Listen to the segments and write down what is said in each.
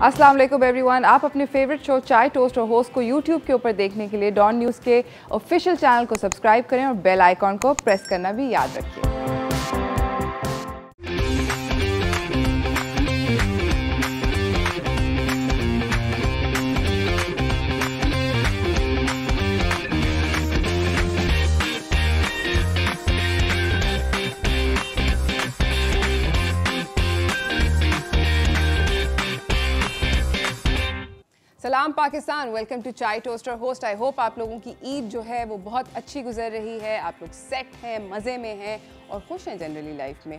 अस्सलाम वालेकुम एवरीवन। आप अपने फेवरेट शो चाय टोस्ट और होस्ट को यूट्यूब के ऊपर देखने के लिए डॉन न्यूज़ के ऑफिशियल चैनल को सब्सक्राइब करें और बेल आइकॉन को प्रेस करना भी याद रखिए। सलाम पाकिस्तान, वेलकम टू चाय टोस्टर होस्ट। आई होप आप लोगों की ईद जो है वो बहुत अच्छी गुजर रही है, आप लोग सेट हैं, मज़े में हैं और खुश हैं जनरली लाइफ में।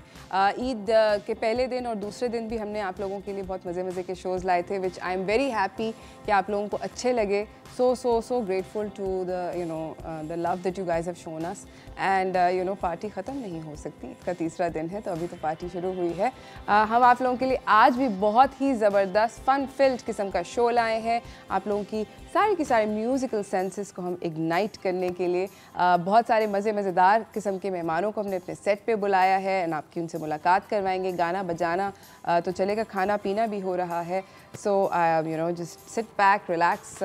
ईद के पहले दिन और दूसरे दिन भी हमने आप लोगों के लिए बहुत मज़े के शोज़ लाए थे, which I am very happy कि आप लोगों को अच्छे लगे। So grateful to the love that you guys have shown us and party ख़त्म नहीं हो सकती। ईद का तीसरा दिन है तो अभी तो पार्टी शुरू हुई है। हम आप लोगों के लिए आज भी बहुत ही ज़बरदस्त फन फिल्ड किस्म का शो लाए हैं, आप लोगों की सारी म्यूज़िकल सेंसेस को हम इग्नाइट करने के लिए। बहुत सारे मज़ेदार किस्म के मेहमानों को हमने अपने सेट पे बुलाया है एंड आपकी उनसे मुलाकात करवाएंगे। गाना बजाना तो चलेगा, खाना पीना भी हो रहा है। So just sit back, relax,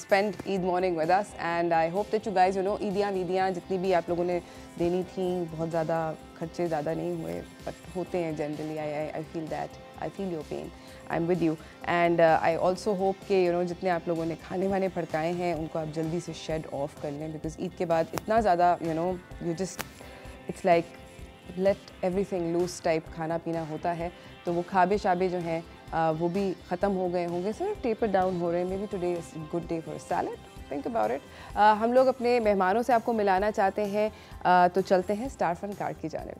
spend Eid morning with us and I hope that you guys ईदियाँ जितनी भी आप लोगों ने देनी थी, बहुत ज़्यादा खर्चे ज़्यादा नहीं हुए, बट होते हैं generally. I feel that, I feel your pain, I am with you and I also hope कि जितने आप लोगों ने खाने वाने भड़काए हैं उनको आप जल्दी से शेड ऑफ कर लें, बिकॉज ईद के बाद इतना ज़्यादा you just it's like let everything loose type खाना पीना होता है, तो वो खाबे शाबे जो हैं वो भी ख़त्म हो गए होंगे, सर टेपर डाउन हो रहे हैं। May be today is good day for salad, think about it. हम लोग अपने मेहमानों से आपको मिलाना चाहते हैं, तो चलते हैं स्टार फन कार्ड की जानिब।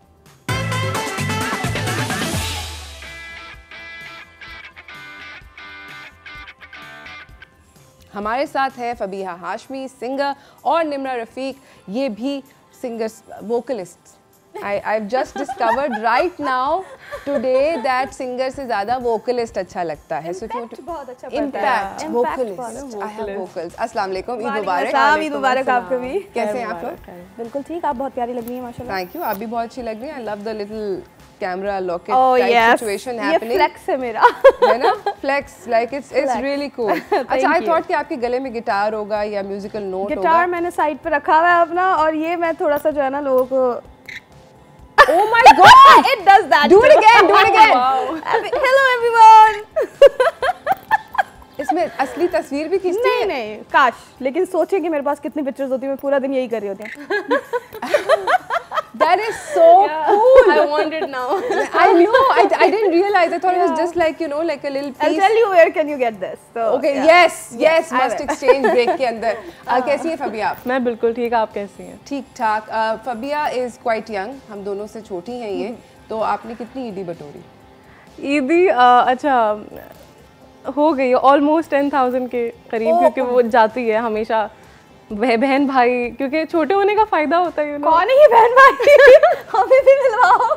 हमारे साथ है फबीहा हाशमी, सिंगर, और निम्रा रफ़ीक, ये भी singers, vocalist. I've just discovered right now today that singer से ज़्यादा vocalist अच्छा लगता है। Impact बहुत अच्छा Impact vocalist, I have vocals। अस्सलाम वालेकुम, ईद मुबारक। ईद मुबारक आपको भी। कैसे हैं आप लोग? बिल्कुल ठीक, आप बहुत प्यारी लग रही हैं माशाल्लाह। Thank you, आप भी बहुत अच्छी लग रही हैं। I love the little camera locket type situation happening। ये flex है मेरा। है ना? Flex, like it's really cool। अच्छा, I thought कि आपके गले में गिटार होगा या म्यूजिकल नोट होगा। गिटार मैंने साइड पे रखा हुआ है अपना, और ये मैं थोड़ा सा जो है ना लोगों को Oh my God! It does that. Do it again, do it again. Wow. Hello everyone. इसमें असली तस्वीर भी खींचती है? नहीं, काश, लेकिन सोचें कि मेरे पास कितनी पिक्चर्स होती है, मैं पूरा दिन यही कर रही होती हूँ। That is so cool. I want it now. I know. I didn't realize. I thought it was just like like a little piece. I'll tell you where can you get this. So, okay. Yeah. Yes. Must exchange break के अंदर। कैसी है फबिया आप? मैं बिल्कुल ठीक, आप कैसी हैं? ठीक ठाक। Fabia is quite young. हम दोनों से छोटी हैं ये। तो आपने कितनी ईदी बटोरी? ईदी अच्छा हो गई ऑलमोस्ट 10,000 के करीब, क्योंकि वो जाती है हमेशा बहन भाई, क्योंकि छोटे होने का फायदा होता है। कौन है ये बहन भाई? हमें भी मिलवाओ,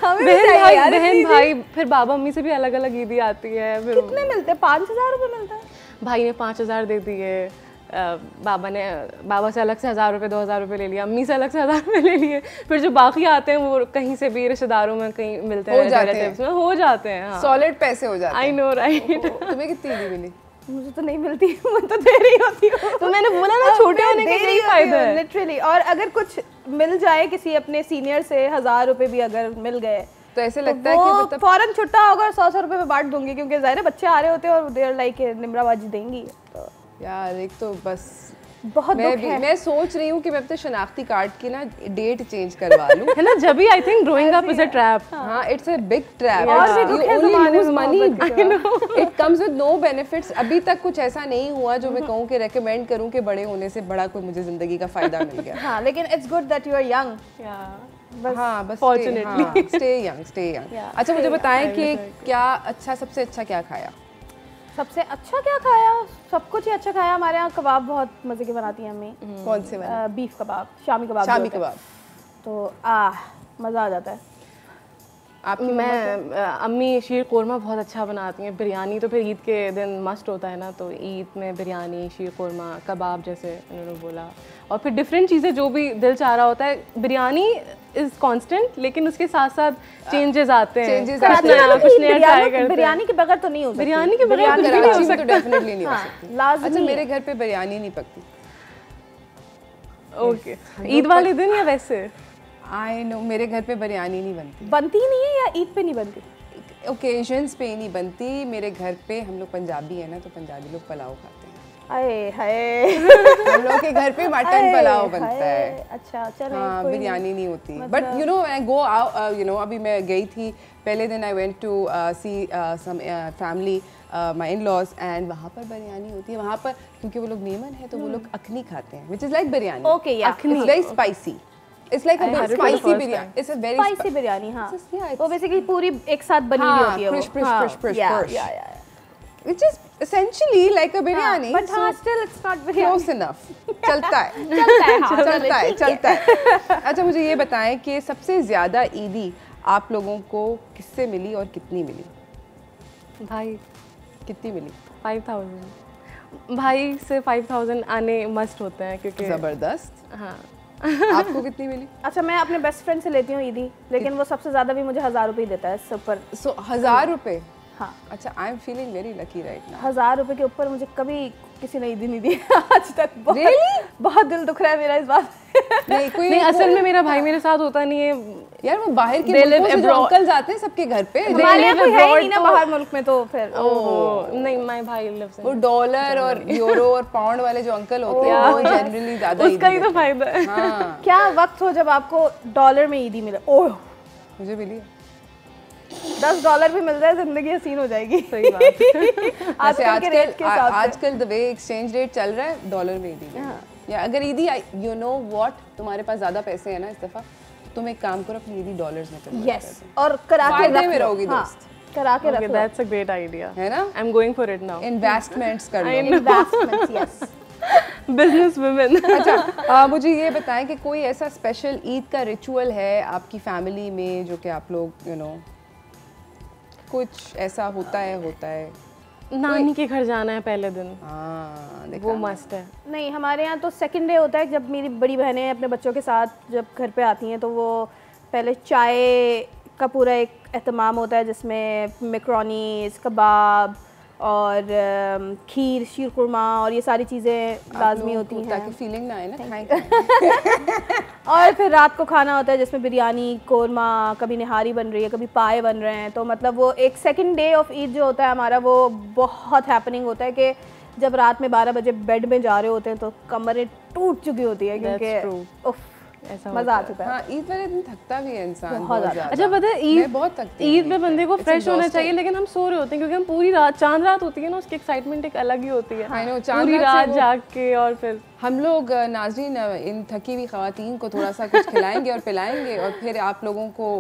हमें बहन भाई, फिर बाबा अम्मी से भी अलग अलग ईदी आती है। कितने मिलते हैं? 5,000 रुपये मिलता है। भाई ने 5,000 दे दिए, बाबा से अलग से 1,000 रुपये 2,000 रुपये ले लिया, अम्मी से अलग से 1,000 रुपये ले लिए, फिर जो बाकी आते हैं वो कहीं से भी रिश्तेदारों में कहीं मिलते हैं, हो जाते हैं सॉलिड पैसे हो जाते हैं। I know right. तुम्हें कितनी ईदी मिली? मुझे तो नहीं मिलती, मैं तो दे रही होती हूँ। तो मैंने बोला ना, छोटे होने का यही फायदा है लिटरली। और अगर कुछ मिल जाए किसी अपने सीनियर से, 1,000 रुपये भी अगर मिल गए तो ऐसे लगता है कि मतलब फौरन छुट्टा होगा, 100 रुपये में बांट दूंगी, क्योंकि ज़ाहिर है बच्चे आ रहे होते हैं और देर लाइक निम्राबाजी देंगी। तो यार एक तो बस बहुत दुख है। मैं सोच रही हूँ कि मैं अपने शनाख्ती कार्ड की ना डेट चेंज करवा लूँ। है ना, जब भी I think growing up is a trap. हाँ, इट्स अ बिग ट्रैप। और भी दुख है ज़माने में money, it comes with no benefits. अभी तक कुछ ऐसा नहीं हुआ जो मैं कहूँ कि रेकमेंड करूँ कि बड़े होने से बड़ा कोई मुझे जिंदगी का फायदा मिल गया। हाँ, लेकिन it's good that you are young. बस फॉर्चुनेटली स्टे यंग। अच्छा, मुझे बताएं कि क्या सबसे अच्छा क्या खाया? सबसे अच्छा क्या खाया? सब कुछ ही अच्छा खाया। हमारे यहाँ कबाब बहुत मज़े के बनाती हैं अम्मी। कौन से वाले? बीफ कबाब, शामी कबाब। तो मज़ा आ जाता है। आपकी अम्मी शीर कोरमा बहुत अच्छा बनाती हैं। बिरयानी तो फिर ईद के दिन मस्ट होता है ना, तो ईद में बिरयानी, शीर कोरमा, कबाब जैसे उन्होंने बोला, और फिर डिफरेंट चीज़ें जो भी दिल चाह रहा होता है। बिरयानी इज कांस्टेंट, लेकिन उसके साथ साथ चेंजेस आते हैं, कुछ नया ट्राई करते हैं। बिरयानी के बगैर तो नहीं हो सकती। बिरयानी के बगैर कुछ भी नहीं हो सकता। तो डेफिनेटली नहीं हो सकती। अच्छा, मेरे घर पे बिरयानी नहीं पकती। ओके, ईद वाले दिन या वैसे? आई नो, मेरे घर पे बिरयानी नहीं बनती। बनती ही नहीं है या ईद पे नहीं बनती? ओकेजन्स पे ही नहीं बनती। मेरे घर पे, हम लोग पंजाबी है ना, तो पंजाबी लोग पुलाव खाते हैं। आए हाय हम लोग के घर पे मटन पुलाव बनता है। अच्छा चलो, हाँ, बिरयानी नहीं होती। But you know I go out, you know अभी मैं गई थी पहले दिन, I went to see some family, my in laws, and वहाँ पर बिरयानी होती है। वहाँ पर क्योंकि वो लोग मेमन है तो वो लोग अखनी खाते हैं, which is like biryani. Okay, it's very spicy. It's like a bit spicy biryani. It's a very spicy biryani, हाँ। Yeah, वो basically पूरी एक साथ बनी हुई होती है वो। Krish. Which is essentially like a biryani. But हाँ, still it's not biryani. Close enough. चलता है। चलता है। अच्छा, मुझे ये बताएं कि सबसे ज़्यादा ईदी आप लोगों को किससे मिली और कितनी मिली? भाई। कितनी मिली? 5000। भाई से 5000 आने मस्ट होते हैं क्योंकि ज़बरदस्त। हाँ। आपको कितनी मिली? अच्छा, मैं अपने बेस्ट फ्रेंड से लेती हूँ ईदी, लेकिन वो सबसे ज़्यादा भी मुझे 1000 रुपये देता है सुपर। सो 1000 रुपये? हाँ। अच्छा, I am feeling very lucky right now. 1000 रुपये के ऊपर मुझे कभी किसी ने ईदी नहीं दी आज तक। बहुत दिल दुख रहा है मेरा इस बात। नहीं, असल में मेरा भाई मेरे साथ होता नहीं है यार। वो बाहर के मुल्कों से जो अंकल जाते हैं सबके घर पे, हमारे यहाँ कोई है ही नहीं ना बाहर मुल्क में, तो फिर नहीं, माय भाई लिव्स इन। वो डॉलर और यूरो और पाउंड वाले जो अंकल होते हैं वो जनरली ज्यादा उसका ही तो फायदा है। हाँ। क्या वक्त हो जब आपको डॉलर में ईदी मिले। ओह, मुझे मिली। $10 भी मिल जाए जिंदगी हसीन हो जाएगी। सही बात। आजकल द वे एक्सचेंज रेट चल रहा है, डॉलर में ईदी या अगर ईदी, यू नो व्हाट, तुम्हारे पास ज्यादा पैसे हैं ना इस दफा, तुम एक काम करो, अपनी ईदी डॉलर्स में करो। यस, और करा के रहोगी दोस्त। करा के रखो। दैट्स अ ग्रेट आइडिया, है ना? I am going for it now. Investments कर लो। Investments, yes. Business women. अच्छा, मुझे ये बताएं कि कोई ऐसा स्पेशल ईद का रिचुअल है आपकी फैमिली में जो कि आप लोग यू नो कुछ ऐसा होता है? नानी के घर जाना है पहले दिन। हाँ, वो मस्त है। नहीं, हमारे यहाँ तो सेकंड डे होता है, जब मेरी बड़ी बहनें अपने बच्चों के साथ जब घर पे आती हैं तो वो पहले चाय का पूरा एक एहतमाम होता है जिसमें मैकरोनी, कबाब और खीर, शीर कुरमा और ये सारी चीज़ें लाजमी होती हैं ताकि फीलिंग ना आए ना खाएं। और फिर रात को खाना होता है जिसमें बिरयानी, कोरमा, कभी निहारी बन रही है, कभी पाए बन रहे हैं। तो मतलब वो एक सेकंड डे ऑफ ईद जो होता है हमारा, वो बहुत हैपनिंग होता है कि जब रात में 12 बजे बेड में जा रहे होते हैं तो कमरें टूट चुकी होती है क्योंकि उफ, ऐसा मज़ा आ चुका है। हाँ, ईद वाले दिन थकता भी है इंसान बहुत ज़्यादा। अच्छा, पता है ईद में बंदे को फ्रेश होना चाहिए, लेकिन हम सो रहे होते हैं क्योंकि हम पूरी रात, चांद रात होती है ना, उसकी एक्साइटमेंट एक अलग ही होती है। पूरी रात जाग के, और फिर हम लोग नाज़रीन इन थकी हुई ख़वातीन को थोड़ा सा कुछ खिलाएंगे और पिलाएंगे, और फिर आप लोगों को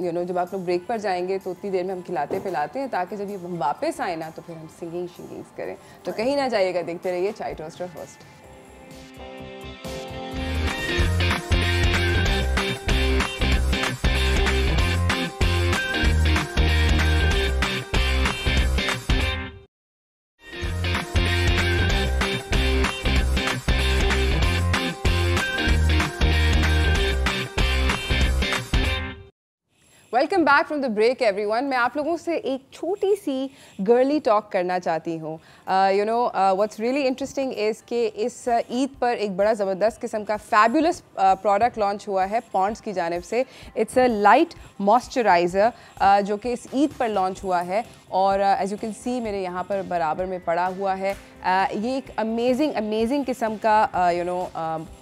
यू नो जब आप लोग ब्रेक पर जाएंगे तो उतनी देर में हम खिलाते पिलाते हैं ताकि जब ये हम वापस आए ना तो फिर हम सिंगिंग करें। तो कहीं ना जाइएगा, देखते रहिए Chai Toaster first. Welcome back from the break everyone. मैं आप लोगों से एक छोटी सी गर्ली टॉक करना चाहती हूँ। You know what's really interesting is कि इस ईद पर एक बड़ा ज़बरदस्त किस्म का फैबुलस प्रोडक्ट लॉन्च हुआ है पॉन्ड्स की जानिब से। इट्स अ लाइट मॉइस्चराइज़र जो कि इस ईद पर लॉन्च हुआ है, और एज यू कैन सी मेरे यहाँ पर बराबर में पड़ा हुआ है। ये एक अमेजिंग किस्म का यू नो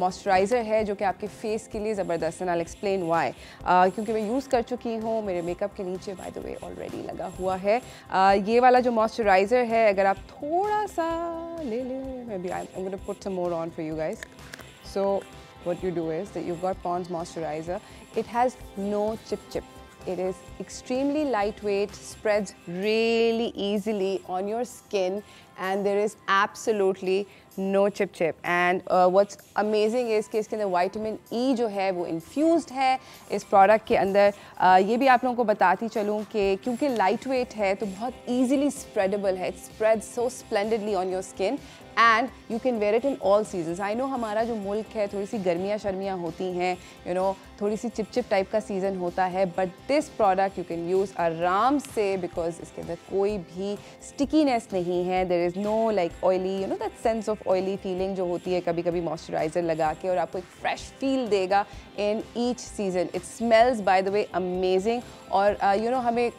मॉइस्चराइज़र है जो कि आपके फेस के लिए ज़बरदस्त है। I will explain why. क्योंकि मैं यूज़ कर चुकी हूँ, मेरे मेकअप के नीचे बाय द वे ऑलरेडी लगा हुआ है। ये वाला जो मॉइस्चराइज़र है, अगर आप थोड़ा सा ले लें, maybe I am gonna put some more on for you guys. So what you do is that you got Pond's moisturiser, it has no chip. It is extremely lightweight, spreads really easily on your skin, and there is absolutely no chip chip. And what's amazing is कि इसके अंदर vitamin E जो है वो इन्फ्यूज़ड है इस product के अंदर। ये भी आप लोगों को बताती चलूँ कि क्योंकि लाइट वेट है तो बहुत ईजिली स्प्रेडेबल है, it spreads so splendidly on your skin and you can wear it in all seasons. I know हमारा जो मुल्क है थोड़ी सी गर्मियाँ शर्मियाँ होती हैं, यू नो थोड़ी सी चिपचिप टाइप का सीज़न होता है, but this product you can use आराम से बिकॉज इसके अंदर कोई भी स्टिकीनेस नहीं है। There is no like oily, you know that sense of oily feeling जो होती है कभी कभी मॉइस्चराइज़र लगा के, और आपको एक फ्रेश फील देगा in each season. It smells by the way amazing. और यू नो हमें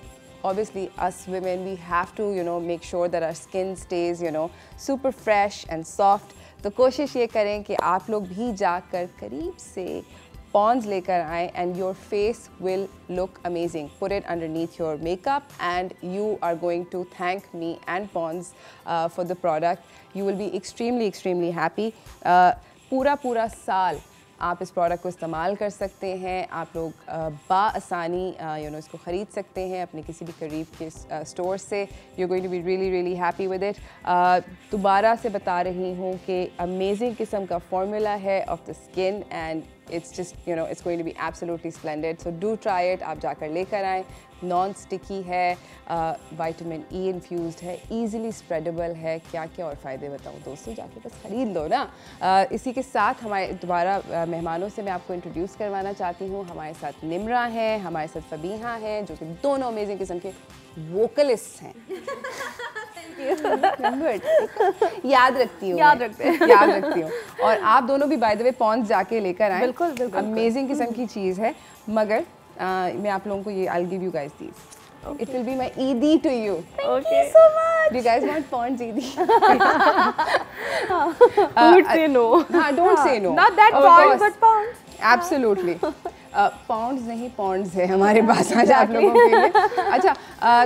obviously us women we have to you know make sure that our skin stays you know super fresh and soft। तो कोशिश ये करें कि आप लोग भी जाकर करीब से Pond's लेकर आएँ and your face will look amazing। Put it underneath your makeup and you are going to thank me and Pond's for the product। You will be extremely happy। पूरा साल आप इस प्रोडक्ट को इस्तेमाल कर सकते हैं। आप लोग बाआसानी यू नो इसको ख़रीद सकते हैं अपने किसी भी करीब के स्टोर से। You going to be really happy with it. दोबारा से बता रही हूँ कि अमेजिंग किस्म का फॉर्मूला है of the skin and it's just you know it's going to be absolutely splendid। So do try it। आप जाकर लेकर आएँ। नॉन स्टिकी है, विटामिन ई इन्फ्यूज़ड है, ईजिली स्प्रेडेबल है। क्या क्या और फ़ायदे बताऊँ दोस्तों, जाके बस ख़रीद लो ना। इसी के साथ हमारे दोबारा मेहमानों से मैं आपको इंट्रोड्यूस करवाना चाहती हूँ। हमारे साथ निम्रा हैं, हमारे साथ फबीहा हैं, जो कि दोनों अमेजिंग किस्म के वोकलिस्ट हैं। याद रखती हूँ। और आप दोनों भी बाय द वे पॉन्ड्स जाके लेकर आए। बिल्कुल अमेजिंग किस्म की चीज़ है। मगर मैं आप लोगों को ये I'll give you guys these। It will be my Eidi to you। Thank you so much। Do you guys want Pond's Eidi? Don't say no। हाँ, don't say no। Not that Pond's but Pond's। Absolutely। Pond's नहीं Pond's है हमारे पास आज आप लोगों के लिए। अच्छा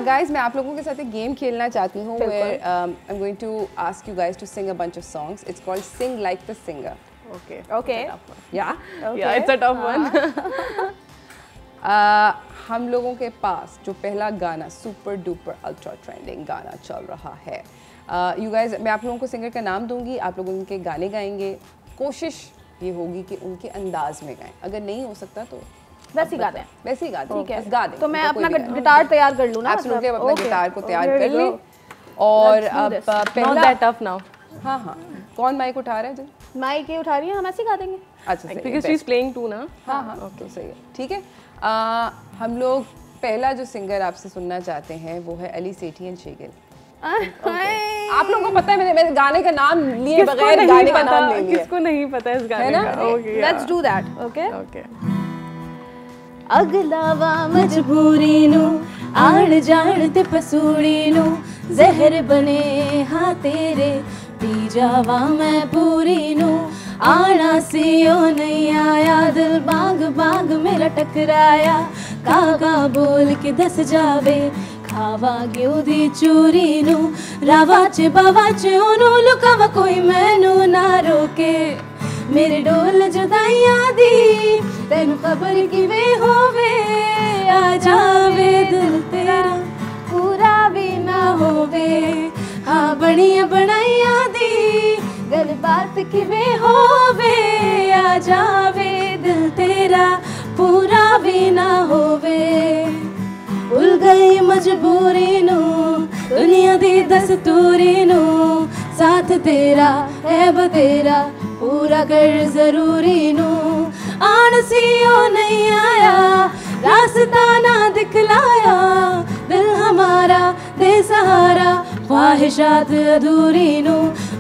guys, मैं आप लोगों के साथ एक गेम खेलना चाहती हूँ where I'm going to ask you guys to sing a bunch of songs। It's called Sing Like the Singer। Okay। Yeah? Yeah, it's a tough one। हम लोगों के पास जो पहला गाना सुपर डुपर अल्ट्रा ट्रेंडिंग गाना चल रहा है, यू गाइस मैं आप लोगों को सिंगर का नाम दूंगी, आप लोग उनके गाने गाएंगे। कोशिश ये होगी कि उनके अंदाज में गाएं, अगर नहीं हो सकता तो वैसे ही गा दें। ठीक है, गा दें। तो मैं अपना गिटार तैयार कर लूँ ना? एब्सोल्युटली, अपना गिटार को तैयार कर लें। और अब पहला टफ नाउ। हाँ, कौन माइक उठा रहा है? माइक ही उठा रही है, हम ऐसे गा देंगे। अच्छा, because she is playing too ना। हाँ, ओके, सही है, ठीक है। हम लोग पहला जो सिंगर आपसे सुनना चाहते हैं वो है अली सेठी एंड शेगिल। आप लोगों को पता है मैंने गाने का नाम लिए बगैर गाने का नाम ले लिया। किसको नहीं पता इस गाने का? Okay, let's do that. Okay. अगलावा मजबूरी नु आड़ जाड़ ते पसूड़ी नु जहर बने हाँ तेरे पी जावा मैं पूरी नु आना सी ओ नहीं आया दिल बाग बाग मेरा टकराया कागा बोल के दस जावे खावा ग्यू दी चूरी नु रावाचे बावाचे ओनू लुकावा कोई मैनू ना रोके मेरे डोल जुदाइयां दी तेनू खबर किवें होवे आ जावे दिल तेरा पूरा भी ना होवे हाँ बड़ियां बनाइयां दी गल बात किवें होवे आ जावे दिल तेरा पूरा भी ना होवे भूल गई मजबूरी नु दुनिया दी दस्तूरी नु साथ तेरा है बतेरा पूरा कर जरूरी नु आन सी ओ नहीं आया रास्ता ना दिखलाया दिल हमारा दे सहारा ख्वाहिशात अधूरी नु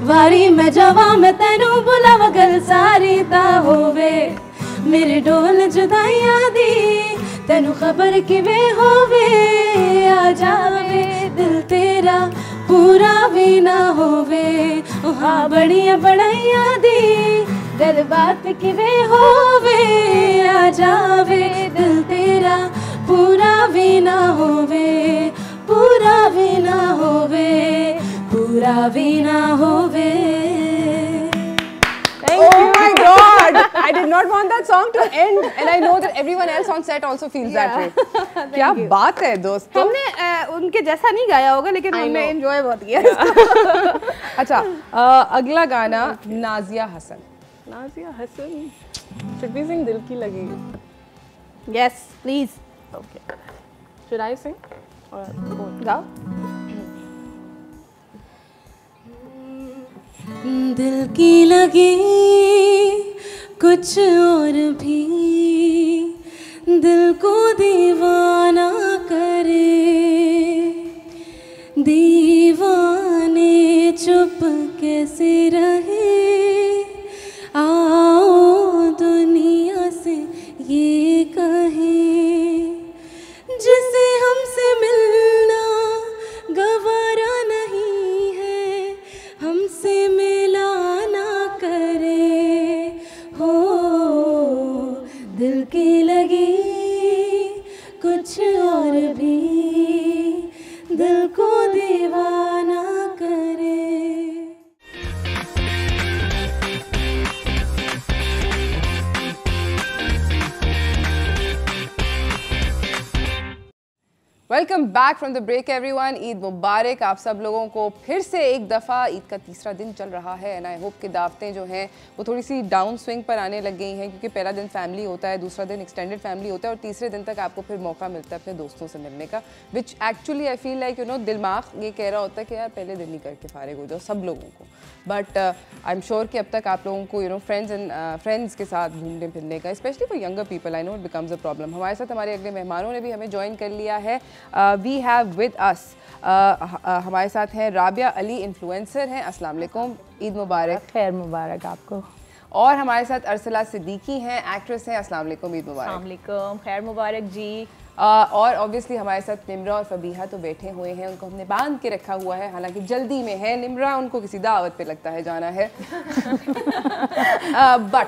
वारी मैं जवा मैं तेनू बुलावा गल सारी ता होवे मेरे डोल जुदाइयां दी तेनू खबर किवें होवे आ जावे दिल तेरा पूरा भी ना होवे हाँ बड़ियां बड़ाइयां दी गल बात किवें होवे आ जावे दिल तेरा पूरा भी ना होवे पूरा भी ना होवे पूरा भी ना होवे। Oh my God! I did not want that song to end, and I know that everyone else on set also feels that way. क्या बात है दोस्तों, हमने उनके जैसा नहीं गाया होगा लेकिन हमने एंजॉय बहुत किया। अच्छा, अगला गाना Nazia Hasan. Nazia Hasan, should we sing दिल की लगी? Yes, please. Okay. Should I sing? Or गाओ। दिल की लगी कुछ और भी दिल को दीवाना करे, दीवाने चुप कैसे रहे, आओ दुनिया से ये कहें, जिसे हमसे मिलना गवारा नहीं है, हमसे मिलाना करे, हो दिल की लगी कुछ और भी दिल को दीवाना करे। Welcome back from the break everyone. Eid मुबारक आप सब लोगों को फिर से एक दफ़ा। ईद का तीसरा दिन चल रहा है एंड आई होप कि दावतें जो हैं वो थोड़ी सी डाउन स्विंग पर आने लग गई हैं, क्योंकि पहला दिन फैमिली होता है, दूसरा दिन एक्सटेंडेड फैमिली होता है और तीसरे दिन तक आपको फिर मौका मिलता है अपने दोस्तों से मिलने का, which actually I feel like दिमाग ये कह रहा होता है कि यार पहले दिन ही करके फारिग हो जाओ सब लोगों को। बट आई एम श्योर कि अब तक आप लोगों को फ्रेंड्स के साथ घूमने फिरने का, specially for younger people, I know it becomes a problem. हमारे साथ हमारे अगले मेहमानों ने भी हमें ज्वाइन कर लिया है। वी हैव विद अस हमारे साथ हैं राबिया अली, इन्फ्लुएंसर हैं। अस्सलाम वालेकुम, ईद मुबारक। खैर मुबारक आपको। और हमारे साथ अरसला सिद्दीकी हैं, एक्ट्रेस हैं। अस्सलाम वालेकुम, ईद मुबारक। अस्सलाम वालेकुम, खैर मुबारक जी। और ऑब्वियसली हमारे साथ निम्रा और फबीहा तो बैठे हुए हैं, उनको हमने बांध के रखा हुआ है, हालांकि जल्दी में है निम्रा, उनको किसी दावत पे लगता है जाना है। बट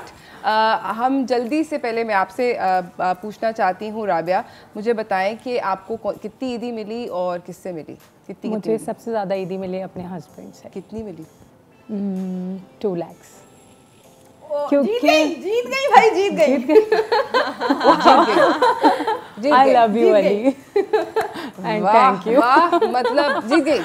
हम जल्दी से पहले मैं आपसे पूछना चाहती हूँ राबिया, मुझे बताएं कि आपको कितनी ईदी मिली और किससे मिली? मुझे सबसे ज़्यादा ईदी मिली अपने हस्बैंड से। कितनी मिली? 2 लाख। जीत गई भाई, जीत गई। आई love you Ali and thank you. वाह, मतलब जीत गई।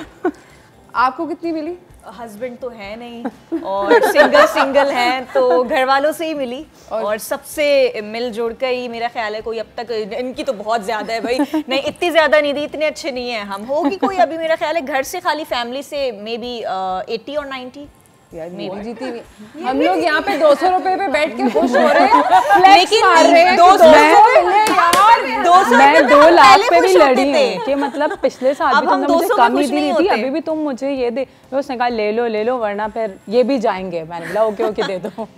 आपको कितनी मिली? हस्बैंड तो है नहीं और सिंगल हैं तो घर वालों से ही मिली, और सबसे मिलजुल कर ही मेरा ख्याल है कोई अब तक, इनकी तो बहुत ज़्यादा है भाई, नहीं इतनी ज़्यादा नहीं दी, इतने अच्छे नहीं हैं हम, होगी कोई अभी मेरा ख्याल है घर से खाली फैमिली से मे बी 80 और 90। यार जीती हुई हम लोग यहाँ पे 200 रुपए पे बैठ के खुश हो रहे हैं, लेकिन मैं 2 लाख पे भी लड़ी हूँ कि मतलब पिछले साल भी तुमने मुझे कम ही दी थी, अभी भी तुम मुझे ये दे, उसने कहा ले लो वरना फिर ये भी जाएंगे। मैंने बोला ओके दे दो।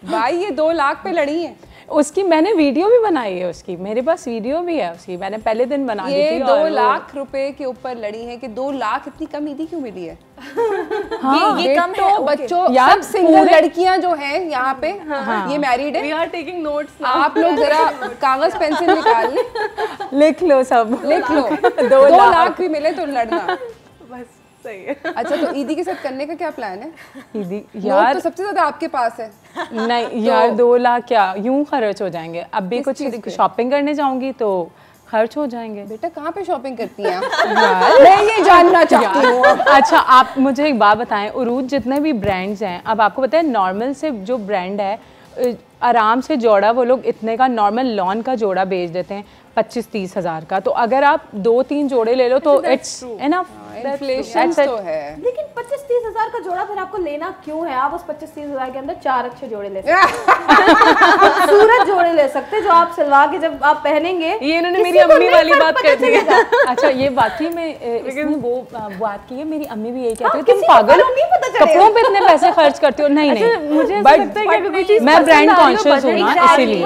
भाई ये 2 लाख पे लड़ी है। उसकी मैंने वीडियो भी बनाई है, उसकी मेरे पास वीडियो भी है उसकी, मैंने पहले दिन बना दी थी। ये 2 लाख रुपए के ऊपर लड़ी है कि 2 लाख इतनी कम ईदी क्यों मिली है? हाँ, ये कम है। बच्चों सब सिंगल लड़कियां जो हैं यहाँ पे, ये मैरिड है। We are taking notes now. आप लोग जरा कागज पेंसिल निकाल लें, लिख लो सब, लिख लो। 2 लाख भी मिले तो लड़ना बस सही है। अच्छा, तो ईदी के साथ करने का क्या प्लान है? ईदी यार तो सबसे ज्यादा आपके पास है। नहीं यार 2 लाख क्या यूं खर्च हो जाएंगे, अब भी कुछ शॉपिंग करने जाऊंगी तो खर्च हो जाएंगे। बेटा कहाँ पे शॉपिंग करती हैं आप? मैं ये जानना चाहती हूँ। अच्छा आप मुझे एक बात बताएं, उरूज जितने भी ब्रांड्स हैं, अब आपको पता है नॉर्मल से जो ब्रांड है आराम से जोड़ा वो लोग इतने का नॉर्मल लॉन का जोड़ा बेच देते हैं 25-30 हज़ार का, तो अगर आप 2-3 जोड़े ले लो तो इट्स इनफ। इन्फ्लेशन तो है, लेकिन 25-30 हज़ार का जोड़ा फिर आपको लेना क्यों है? आप उस 25-30 हज़ार के अंदर 4 अच्छे जोड़े ले सकते, खूबसूरत जोड़े ले सकते जो आप सिलवा के जब आप पहनेंगे। ये इन्होंने मेरी अम्मी वाली बात कर दी है। अच्छा ये बाकी में इसने वो बात की है, मेरी अम्मी भी यही कहती है तुम पागल कपड़ों पे इतने पैसे खर्च करते हो। नहीं मुझे बट मैं ब्रांड कॉन्शियस हूँ ना, इसीलिए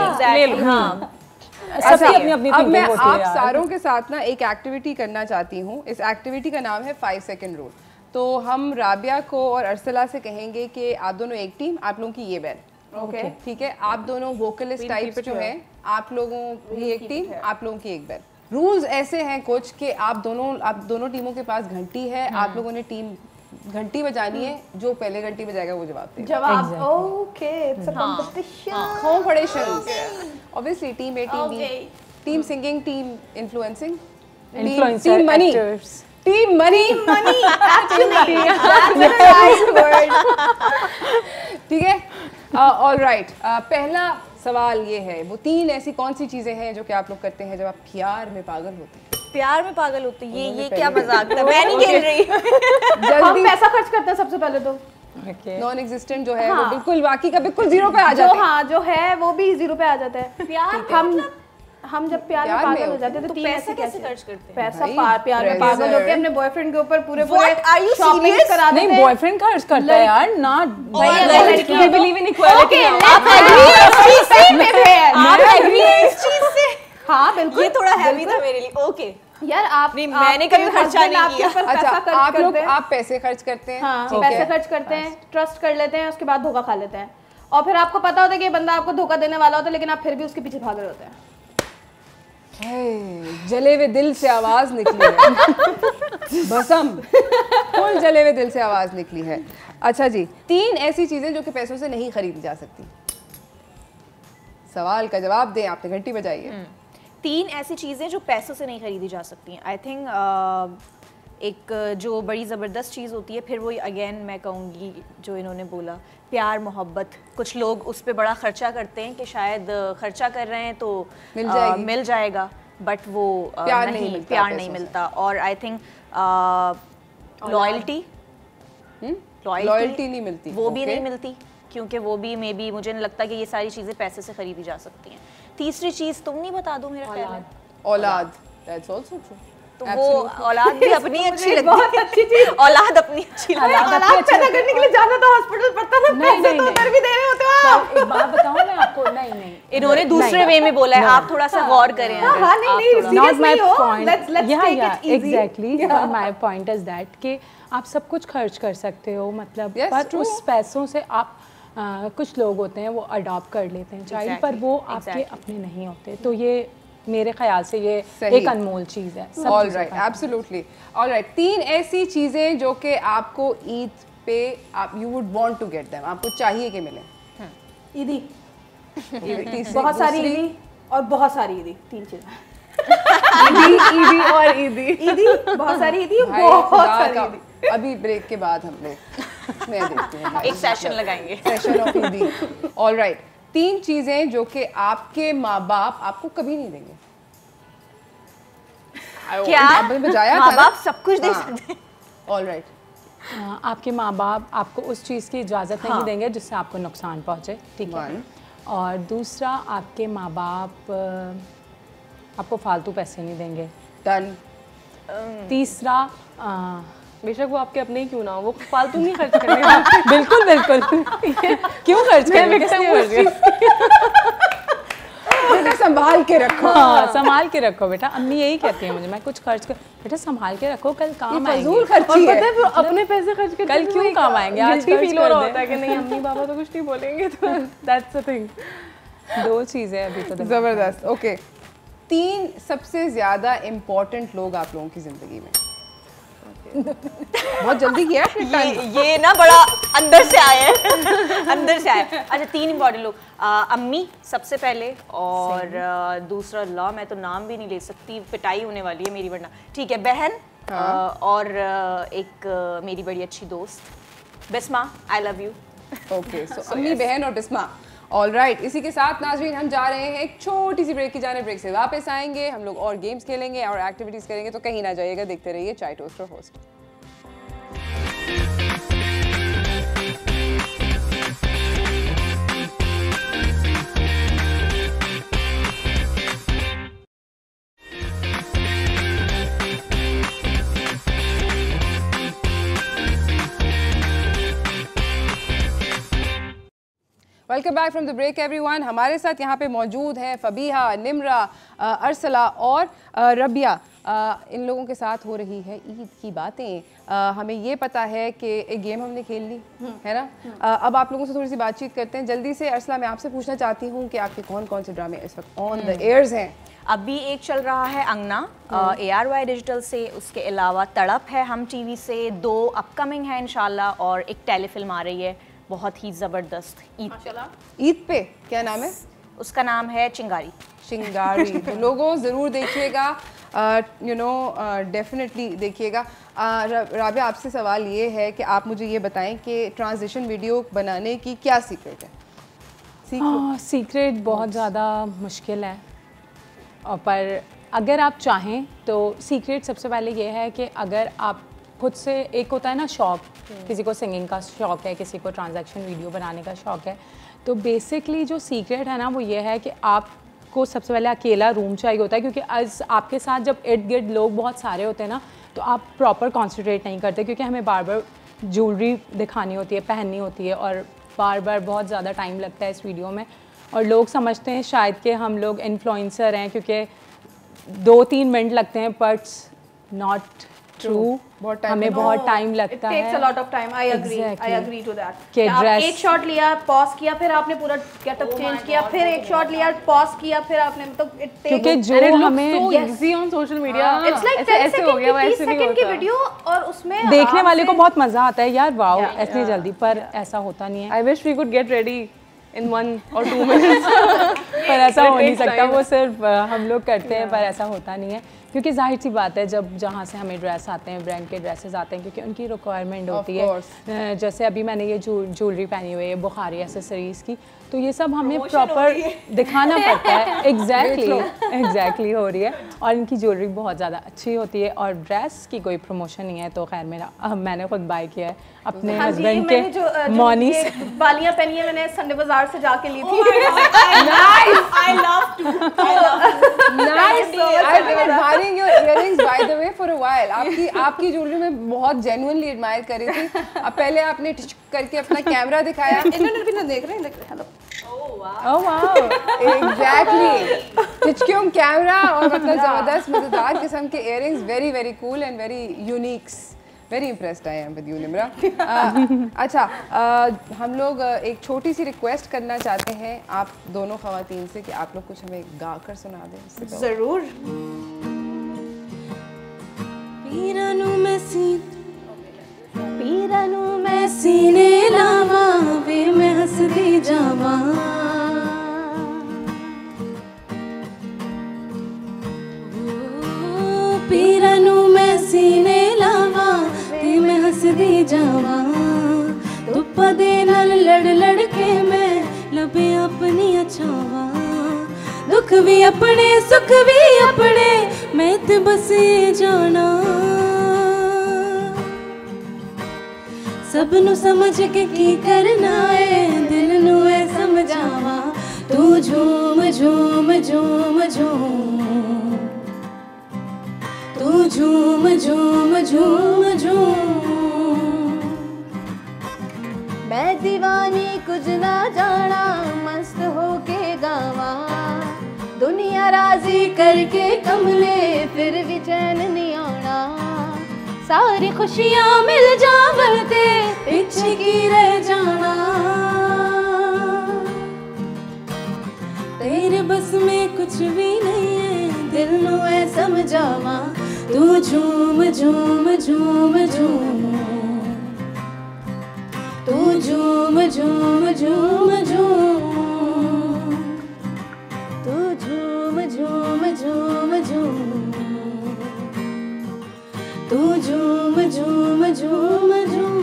सबकी अपनी अब मैं आप सारों के साथ ना एक एक्टिविटी करना चाहती हूँ। इस एक्टिविटी का नाम है 5 सेकंड रूल। तो हम राबिया को और अरसला से कहेंगे कि आप दोनों एक टीम, आप लोगों की ये बैन, ओके ठीक है? आप दोनों वोकलिस्ट टाइप्स जो हैं, आप लोगों की एक टीम, आप लोगों की एक बैन। रूल्स ऐसे हैं कुछ कि आप दोनों टीमों के पास घंटी है, आप लोगों ने टीम घंटी बजानी है, जो पहले घंटी बजाएगा वो जवाब देगा। जवाब okay, it's a competition. Competitions obviously team A, team B, team singing, team influencing, team money, team money, ठीक है। ऑलराइट, पहला सवाल ये है, वो 3 ऐसी कौन सी चीजें हैं जो कि आप लोग करते हैं जब आप प्यार में पागल होते हैं? प्यार में पागल होते हैं, ये क्या मजाक था, मैं नहीं खेल रही। हम पैसा खर्च करते हैं सबसे पहले तो। नॉन एग्जिस्टेंट जो है वो बिल्कुल बाकी का बिल्कुल 0 पे आ जाता है। हाँ, जो है वो भी 0 पे आ जाता है। प्यार हम जब प्यार में पागल हो जाते हैं तो 3 पैसा कैसे खर्च करते हैं? पैसा प्यार में पागल होके अपने बॉयफ्रेंड के ऊपर पूरे शॉपिंग करा देते हैं। नहीं, बॉयफ्रेंड खर्च करता है यार, नॉट लड़की बिलीव इन इक्वालिटी। आप एग्री हैं इस चीज से? हाँ बिल्कुल, ये थोड़ा हैवी था मेरे लिए। ओके यार आप नहीं, मैंने कभी खर्चा नहीं किया। अच्छा, आप लोग आप पैसे खर्च करते हैं? हाँ, पैसे खर्च करते हैं, ट्रस्ट कर लेते हैं, उसके बाद धोखा खा लेते हैं, और फिर आपको पता होता है कि ये बंदा आपको धोखा देने वाला होता है, लेकिन आप फिर भी उसके पीछे भाग रहे होते हैं। जले हुए दिल से आवाज निकली है भसम, फुल जले हुए दिल से आवाज निकली है। अच्छा जी, 3 ऐसी चीजें जो कि पैसों से नहीं खरीदी जा सकती। सवाल का जवाब दें, आपने घंटी बजाई। 3 ऐसी चीज़ें जो पैसों से नहीं खरीदी जा सकती हैं। आई थिंक एक जो बड़ी ज़बरदस्त चीज़ होती है, फिर वही अगेन मैं कहूँगी जो इन्होंने बोला, प्यार मोहब्बत। कुछ लोग उस पर बड़ा ख़र्चा करते हैं कि शायद खर्चा कर रहे हैं तो मिल जाएगा, बट वो प्यार नहीं मिलता। और आई थिंक लॉयल्टी नहीं मिलती, वो भी नहीं मिलती, क्योंकि वो भी मे बी मुझे नहीं लगता कि ये सारी चीज़ें पैसे से खरीदी जा सकती हैं। तीसरी चीज़ तुम नहीं बता दो, मेरा ख्याल है औलाद। That's also true. तो वो औलाद भी अपनी अच्छी लगती है, बहुत अच्छी चीज, औलाद अपनी अच्छी लगती है। औलाद पैदा करने के लिए जाना तो हॉस्पिटल पड़ता था, पैसे तो उधर भी दे रहे होते हो आप। एक बात बताऊं मैं आपको, नहीं इन्होंने दूसरे वे में बोला है, आप थोड़ा सा गौर करें। हाँ नहीं, not my point. let's take it easy. Exactly. My point is that कि आप सब कुछ खर्च कर सकते हो, मतलब पर उस पैसों से आप कुछ लोग होते हैं वो अडॉप्ट कर लेते हैं चाइल्ड, पर वो आपके अपने नहीं होते। तो ये मेरे ख्याल से ये एक अनमोल चीज़ है। All right, absolutely. All right, 3 ऐसी चीज़ें जो कि आपको ईद पे आप you would want to get them, आपको चाहिए कि मिले। ईदी, बहुत सारी ईदी और बहुत सारी ईदी, 3 चीज़ें। ईदी और ईदी, बहुत सारी ईदी, बहुत सारी ईदी। अभी ब्रेक के बाद हम लोग मैं देखती हूँ एक सेशन लगाएंगे, सेशन ऑफ ईदी। ऑल राइट, 3 चीजें जो कि आपके माँ बाप आपको कभी नहीं देंगे। क्या? माँ बाप सब कुछ दे सकते हैं। ऑल राइट, आपके माँ बाप आपको उस चीज़ की इजाज़त नहीं देंगे जिससे आपको नुकसान पहुँचे, ठीक है। और दूसरा, आपके माँ बाप आपको फालतू पैसे नहीं देंगे। डन। तीसरा, बेशक वो आपके अपने ही क्यों ना हो, वो फालतू नहीं खर्च करेंगे। बिल्कुल बिल्कुल क्यों खर्च करेंगे? बेटा संभाल के रखो। हाँ, संभाल के रखो बेटा, अम्मी यही कहती है मुझे, मैं कुछ खर्च कर, बेटा संभाल के रखो, कल काम आएंगे। फजूल खर्ची है। पता है अपने पैसे खर्च करते कल क्यों काम आएंगे, आज फील हो रहा होता है कि नहीं अम्मी पापा तो कुछ नहीं बोलेंगे, तो दैट्स द थिंग। 2 चीज़ें अभी तो जबरदस्त। ओके, 3 सबसे ज्यादा इम्पोर्टेंट लोग आप लोगों की जिंदगी में। बहुत जल्दी किया ये ना बड़ा अंदर से आया है, अंदर से आया। अच्छा, 3 इम्पोर्टेंट लोग, अम्मी सबसे पहले, और दूसरा ला मैं तो नाम भी नहीं ले सकती, पिटाई होने वाली है मेरी वरना, ठीक है, बहन, और एक मेरी बड़ी अच्छी दोस्त Bisma, I love you. Okay, so अम्मी, बहन और बिस्मा। ऑल राइट, इसी के साथ नाज़रीन हम जा रहे हैं एक छोटी सी ब्रेक की जाने, ब्रेक से वापस आएंगे, हम लोग और गेम्स खेलेंगे और एक्टिविटीज़ करेंगे, तो कहीं ना जाइएगा, देखते रहिए Chai Toaster host. Welcome back from the break everyone. हमारे साथ यहाँ पे मौजूद हैं फबीहा, निम्रा, अरसला और रबिया। इन लोगों के साथ हो रही है ईद की बातें। हमें ये पता है कि एक गेम हमने खेल ली है ना। अब आप लोगों से थोड़ी सी बातचीत करते हैं जल्दी से। अरसला, मैं आपसे पूछना चाहती हूँ कि आपके कौन कौन से ड्रामे इस वक्त ऑन द एयर्स हैं? अभी एक चल रहा है अंगना ARY डिजिटल से, उसके अलावा तड़प है हम टीवी से, 2 अपकमिंग है इंशाल्लाह, और एक टेलीफिल्म आ रही है बहुत ही ज़बरदस्त ईद पे। क्या नाम है उसका? नाम है चिंगारी। चिंगारी। तो लोगों ज़रूर देखिएगा, यू नो डेफिनेटली देखिएगा। राबिया, आपसे सवाल ये है कि आप मुझे ये बताएं कि ट्रांजिशन वीडियो बनाने की क्या सीक्रेट है? सीक्रेट बहुत ज़्यादा मुश्किल है, पर अगर आप चाहें तो सीक्रेट सबसे पहले ये है कि अगर आप खुद से, एक होता है ना शौक, किसी को सिंगिंग का शौक है, किसी को ट्रांजैक्शन वीडियो बनाने का शौक है, तो बेसिकली जो सीक्रेट है ना वो ये है कि आपको सबसे पहले अकेला रूम चाहिए होता है, क्योंकि आज आपके साथ जब इर्द गिर्द लोग बहुत सारे होते हैं ना तो आप प्रॉपर कॉन्सेंट्रेट नहीं करते, क्योंकि हमें बार बार ज्वेलरी दिखानी होती है, पहननी होती है, और बार बार बहुत ज़्यादा टाइम लगता है इस वीडियो में। और लोग समझते हैं शायद कि हम लोग इन्फ्लुएंसर हैं क्योंकि 2-3 मिनट लगते हैं, बट नॉट ट्रू। हमें बहुत टाइम लगता है। It takes a lot of time. I agree to that. कि आप dress- एक शॉट लिया, पॉज किया, फिर आपने पूरा गेटअप चेंज किया, फिर एक शॉट लिया, पॉज किया, फिर आपने मतलब it takes क्योंकि जो And it looks हमें so easy on social media. it's like ऐसे 10 ऐसे हो सेकंड गया, की, 30 वैसे नहीं सेकंड की होता। वीडियो, और उसमें देखने आराम वाले को से- बहुत मज़ा आता है यार, वाओ इतनी जल्दी, पर ऐसा होता नहीं है। I wish we could get ready in 1 or 2 minutes. पर ऐसा हो नहीं takes सकता, time. वो सिर्फ हम लोग करते हैं, पर ऐसा होता नहीं है, क्योंकि जाहिर सी बात है जब जहाँ से हमें ड्रेस आते हैं, ब्रांड के ड्रेसेस आते हैं, क्योंकि उनकी रिक्वायरमेंट होती है। जैसे अभी मैंने ये ज्वेलरी पहनी हुई है बुखारी एसेसरीज़ की, तो ये सब हमें प्रॉपर दिखाना पड़ता है। एग्जैक्टली हो रही है, और इनकी ज्वेलरी बहुत ज़्यादा अच्छी होती है, और ड्रेस की कोई प्रमोशन नहीं है, तो खैर मैंने खुद बाय किया है अपने हाँ जी, हस्बैंड मैंने जो के मॉनी ये से। बालियां पहनी है, मैंने संडे बाजार से जाके ली थी। I love to. Nice. I've been admiring your earrings by the way for a while. आपकी ज्वेलरी में बहुत genuinely admire कर रही थी। अब पहले आपने टिच करके अपना कैमरा दिखाया। इन्होंने भी ना देख रहे हैं। हेलो। Oh wow, exactly. टिचक्यूम कैमरा और मतलब ज़बरदस्त मज़ेदार किस्म के earrings, very very cool and very unique. Very impressed I am with you Nimra. अच्छा, हम लोग एक छोटी सी रिक्वेस्ट करना चाहते हैं आप दोनों ख़वातीन से कि आप लोग कुछ हमें गा कर सुना दें। जरूर। पीरानू मैं सीने लावा वे मैं हंसदी जावा, पीरानू मैं सीने लावा वे मैं हंसदी जावा, धुप्पा दे नाल लड़ लड़ के मैं लबे अपनी अछावा, दुख भी अपने सुख भी अपने मैं ते बसे जाना, सब नु समझ के की करना है दिल नु है समझावा, तू झूम झूम झूम झूम, तू झूम झूम झूम झूम, मैं दीवानी कुछ ना जाना मस्त होके गावा, दुनिया राजी करके कमले फिर भी चैन नहीं आना, सारी खुशियाँ मिल जावते पीछे की रह जाना, तेरे बस में कुछ भी नहीं है दिल नु है समझावा, तू झूम झूम झूम झूम, तू झूम झूम झूम झूम, तू झूम झूम झूम झूम, तू झूम झूम झूम झूम।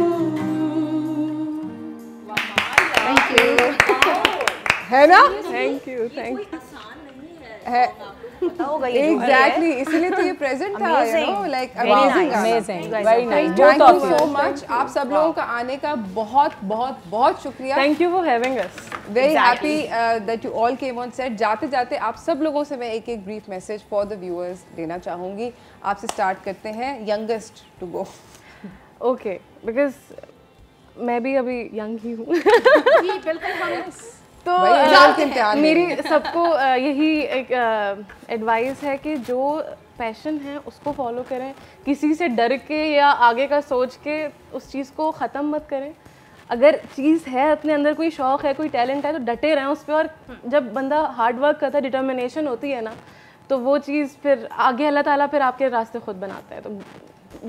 Thank you. है ना? Thank you, thank you. है होगा ये एग्जैक्टली, इसीलिए तो ये प्रेजेंट था, you know, like amazing amazing, very nice, thank you so much. आप सब लोगों का आने का बहुत बहुत बहुत शुक्रिया। Thank you for having us. Very happy that you all came on set. जाते जाते आप सब लोगों से मैं एक एक brief message for the viewers देना चाहूँगी। आपसे स्टार्ट करते हैं, youngest to go. Okay, because मैं भी अभी यंग ही हूँ। जी बिल्कुल। हम तो मेरी सबको यही एक एडवाइस है कि जो पैशन है उसको फॉलो करें, किसी से डर के या आगे का सोच के उस चीज़ को ख़त्म मत करें। अगर चीज़ है अपने अंदर, कोई शौक़ है, कोई टैलेंट है, तो डटे रहें उस पर। और जब बंदा हार्ड वर्क करता है, डिटर्मिनेशन होती है ना, तो वो चीज़ फिर आगे अल्लाह ताला फिर आपके रास्ते खुद बनाता है। तो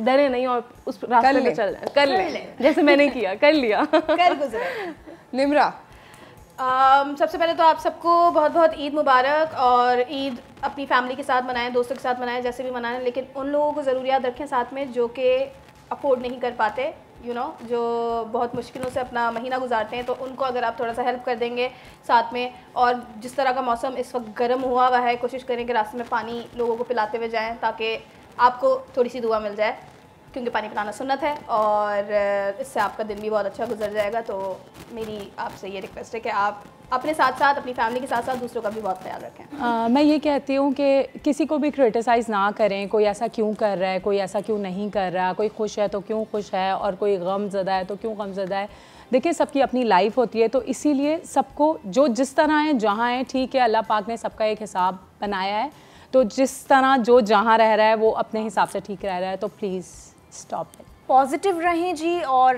डरे नहीं और उस रास्ते पे चल रहे, कर ले जैसे मैंने किया, कर लिया, कर गुजरे। निम्रा, सबसे पहले तो आप सबको बहुत बहुत ईद मुबारक। और ईद अपनी फैमिली के साथ मनाएं, दोस्तों के साथ मनाएं, जैसे भी मनाएं, लेकिन उन लोगों को ज़रूर याद रखें साथ में जो कि अफोर्ड नहीं कर पाते, जो बहुत मुश्किलों से अपना महीना गुजारते हैं, तो उनको अगर आप थोड़ा सा हेल्प कर देंगे साथ में। और जिस तरह का मौसम इस वक्त गर्म हुआ है, कोशिश करें कि रास्ते में पानी लोगों को पिलाते हुए जाएँ, ताकि आपको थोड़ी सी दुआ मिल जाए, क्योंकि पानी पिलाना सुन्नत है और इससे आपका दिन भी बहुत अच्छा गुजर जाएगा। तो मेरी आपसे ये रिक्वेस्ट है कि आप अपने साथ साथ, अपनी फैमिली के साथ साथ दूसरों का भी बहुत ख्याल रखें। मैं ये कहती हूँ कि किसी को भी क्रिटिसाइज़ ना करें, कोई ऐसा क्यों कर रहा है, कोई ऐसा क्यों नहीं कर रहा, कोई खुश है तो क्यों खुश है, और कोई गमज़दा है तो क्यों गमज़दा है। देखिए, सबकी अपनी लाइफ होती है, तो इसीलिए सबको जो जिस तरह है, जहाँ है, ठीक है, अल्लाह पाक ने सबका एक हिसाब बनाया है, तो जिस तरह जो जहाँ रह रहा है वो अपने हिसाब से ठीक रह रहा है, तो प्लीज़ स्टॉप इट। पॉजिटिव रहें जी, और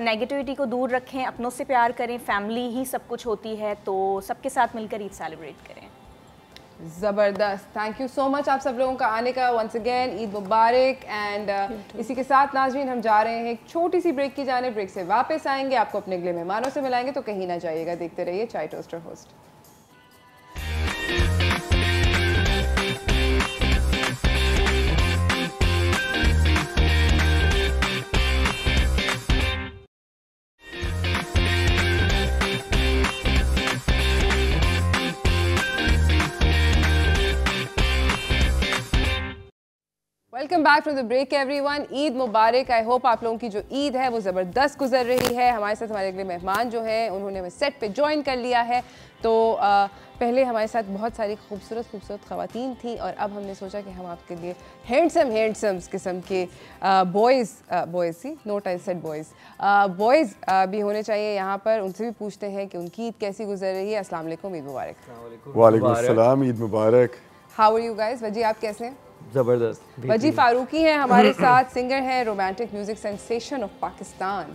नेगेटिविटी को दूर रखें, अपनों से प्यार करें, फैमिली ही सब कुछ होती है, तो सबके साथ मिलकर ईद सेलिब्रेट करें। ज़बरदस्त, थैंक यू सो मच आप सब लोगों का आने का। वंस अगेन ईद मुबारक। एंड इसी के साथ नाज़रीन, हम जा रहे हैं एक छोटी सी ब्रेक की जाने। ब्रेक से वापस आएंगे, आपको अपने अगले मेहमानों से मिलाएंगे, तो कहीं ना जाइएगा, देखते रहिए Chai Toaster host. Welcome back from the break everyone. Eid मुबारक। आई होप आप लोगों की जो ईद है वो ज़बरदस्त गुजर रही है। हमारे साथ हमारे अगले मेहमान जो हैं उन्होंने हमें सेट पे ज्वाइन कर लिया है। तो पहले हमारे साथ बहुत सारी खूबसूरत ख़वातीन थी, और अब हमने सोचा कि हम आपके लिए हैंडसम किस्म के boys he, note I said boys भी होने चाहिए यहाँ पर। उनसे भी पूछते हैं कि उनकी ईद कैसी गुजर रही है। अस्सलाम वालेकुम, ईद मुबारक। वालेकुम अस्सलाम, ईद मुबारक। How are you guys? Waji, आप कैसे हैं? ज़बरदस्त। वजी फारूकी हैं हमारे साथ, सिंगर हैं, romantic music sensation of Pakistan.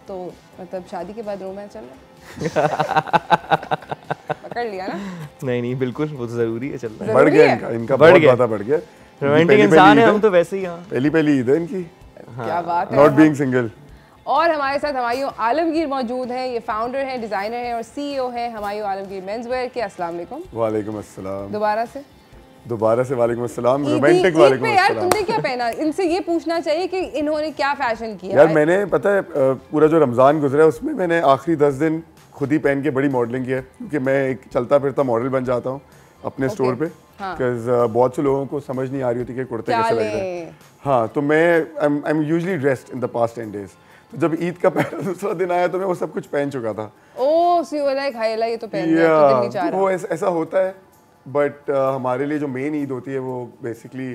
तो मतलब शादी के बाद रोमांस चल रहा है? पकड़ लिया ना? नहीं, बिल्कुल, वो तो ज़रूरी है, चलना है। बढ़ गया इनका बहुत ज़्यादा बढ़ गया। रोमांटिक इंसान है हम तो, वैसे ही। पहली ईद है इनकी। क्या बात है। Not being single. और हमारे साथ हमायूं आलमगीर मौजूद हैं। ये फाउंडर हैं, डिज़ाइनर हैं और CEO हैं हमायूं आलमगीर मेंस वेयर के। अस्सलाम वालेकुम। वालेकुम अस्सलाम। दोबारा से वालेकुम अस्सलाम। रोमांटिक वालेकुम अस्सलाम। यार तुमने क्या पहना? इनसे ये पूछना चाहिए कि इन्होंने क्या फैशन किया। यार मैंने, पता है, पूरा जो रमज़ान गुजरा है उसमें मैंने आखिरी 10 दिन खुद ही पहन के बड़ी मॉडलिंग किया है, क्योंकि मैं एक चलता फिरता मॉडल बन जाता हूँ अपने स्टोर पे। बिकॉज बहुत से लोगों को समझ नहीं आ रही होती कि कुर्ते कैसे लग रहे हैं। हाँ, तो मैं I am usually dressed in the past 10 days। तो जब ईद का पहला दूसरा दिन आया तो मैं वो सब कुछ पहन चुका था। ओह, सो यू वर लाइक हाय, ये तो पहन लिया, तो दिल नहीं चाह रहा। वो ऐसा होता है, बट हमारे लिए जो मेन ईद होती है वो बेसिकली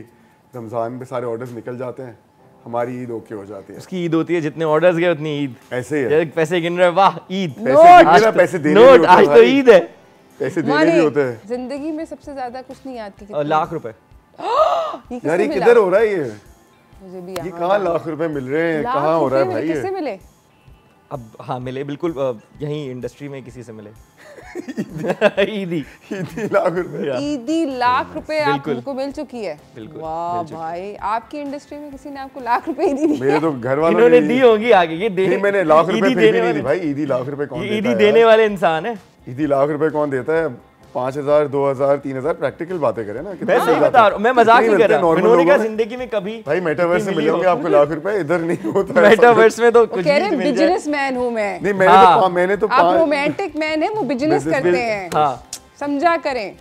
रमज़ान पे सारे ऑर्डर्स निकल जाते हैं, हमारी ईद ओके हो जाती है। उसकी ईद होती है, जितने ऑर्डर्स गए उतनी ईद। ऐसे ही है। पैसे गिन रहे, वाह ईद। पैसे देने नोट, आज तो ईद है। पैसे देने भी होते हैं। जिंदगी में सबसे ज्यादा कुछ नहीं याद की। लाख रुपए। यार ये किधर हो रहा है? मुझे भी ये कहाँ लाख रुपए मिल रहे हैं? कहाँ हो रहा है भाई? किससे मिले? अब हाँ, मिले बिल्कुल, यहीं इंडस्ट्री में किसी से मिले। ईदी लाख रुपए आपको मिल चुकी है। वाह भाई, आपकी इंडस्ट्री में किसी ने आपको लाख रुपए दी? मेरे तो घर वालों इन्होंने दी होंगी आगे। ये नहीं, मैंने लाख रुपए फिर भी नहीं दी भाई। ईदी लाख रुपए कौन देता है? ईदी देने वाले इंसान है। ईदी लाख रुपए कौन देता है? 5000, 2000, 3000 प्रैक्टिकल बातें करें ना। मैं सही बता रहा हूं, मैं मजाक नहीं कर रहा। मैंने कहा जिंदगी में कभी भाई मेटावर्स में मिलेंगे आपको लाख रुपए, इधर नहीं होता। मेटावर्स में तो कुछ कह रहे बिजनेसमैन हूं मैं। नहीं, मैंने तो आप रोमांटिक मैन है, वो बिजनेस करते हैं। हाँ, समझा करें।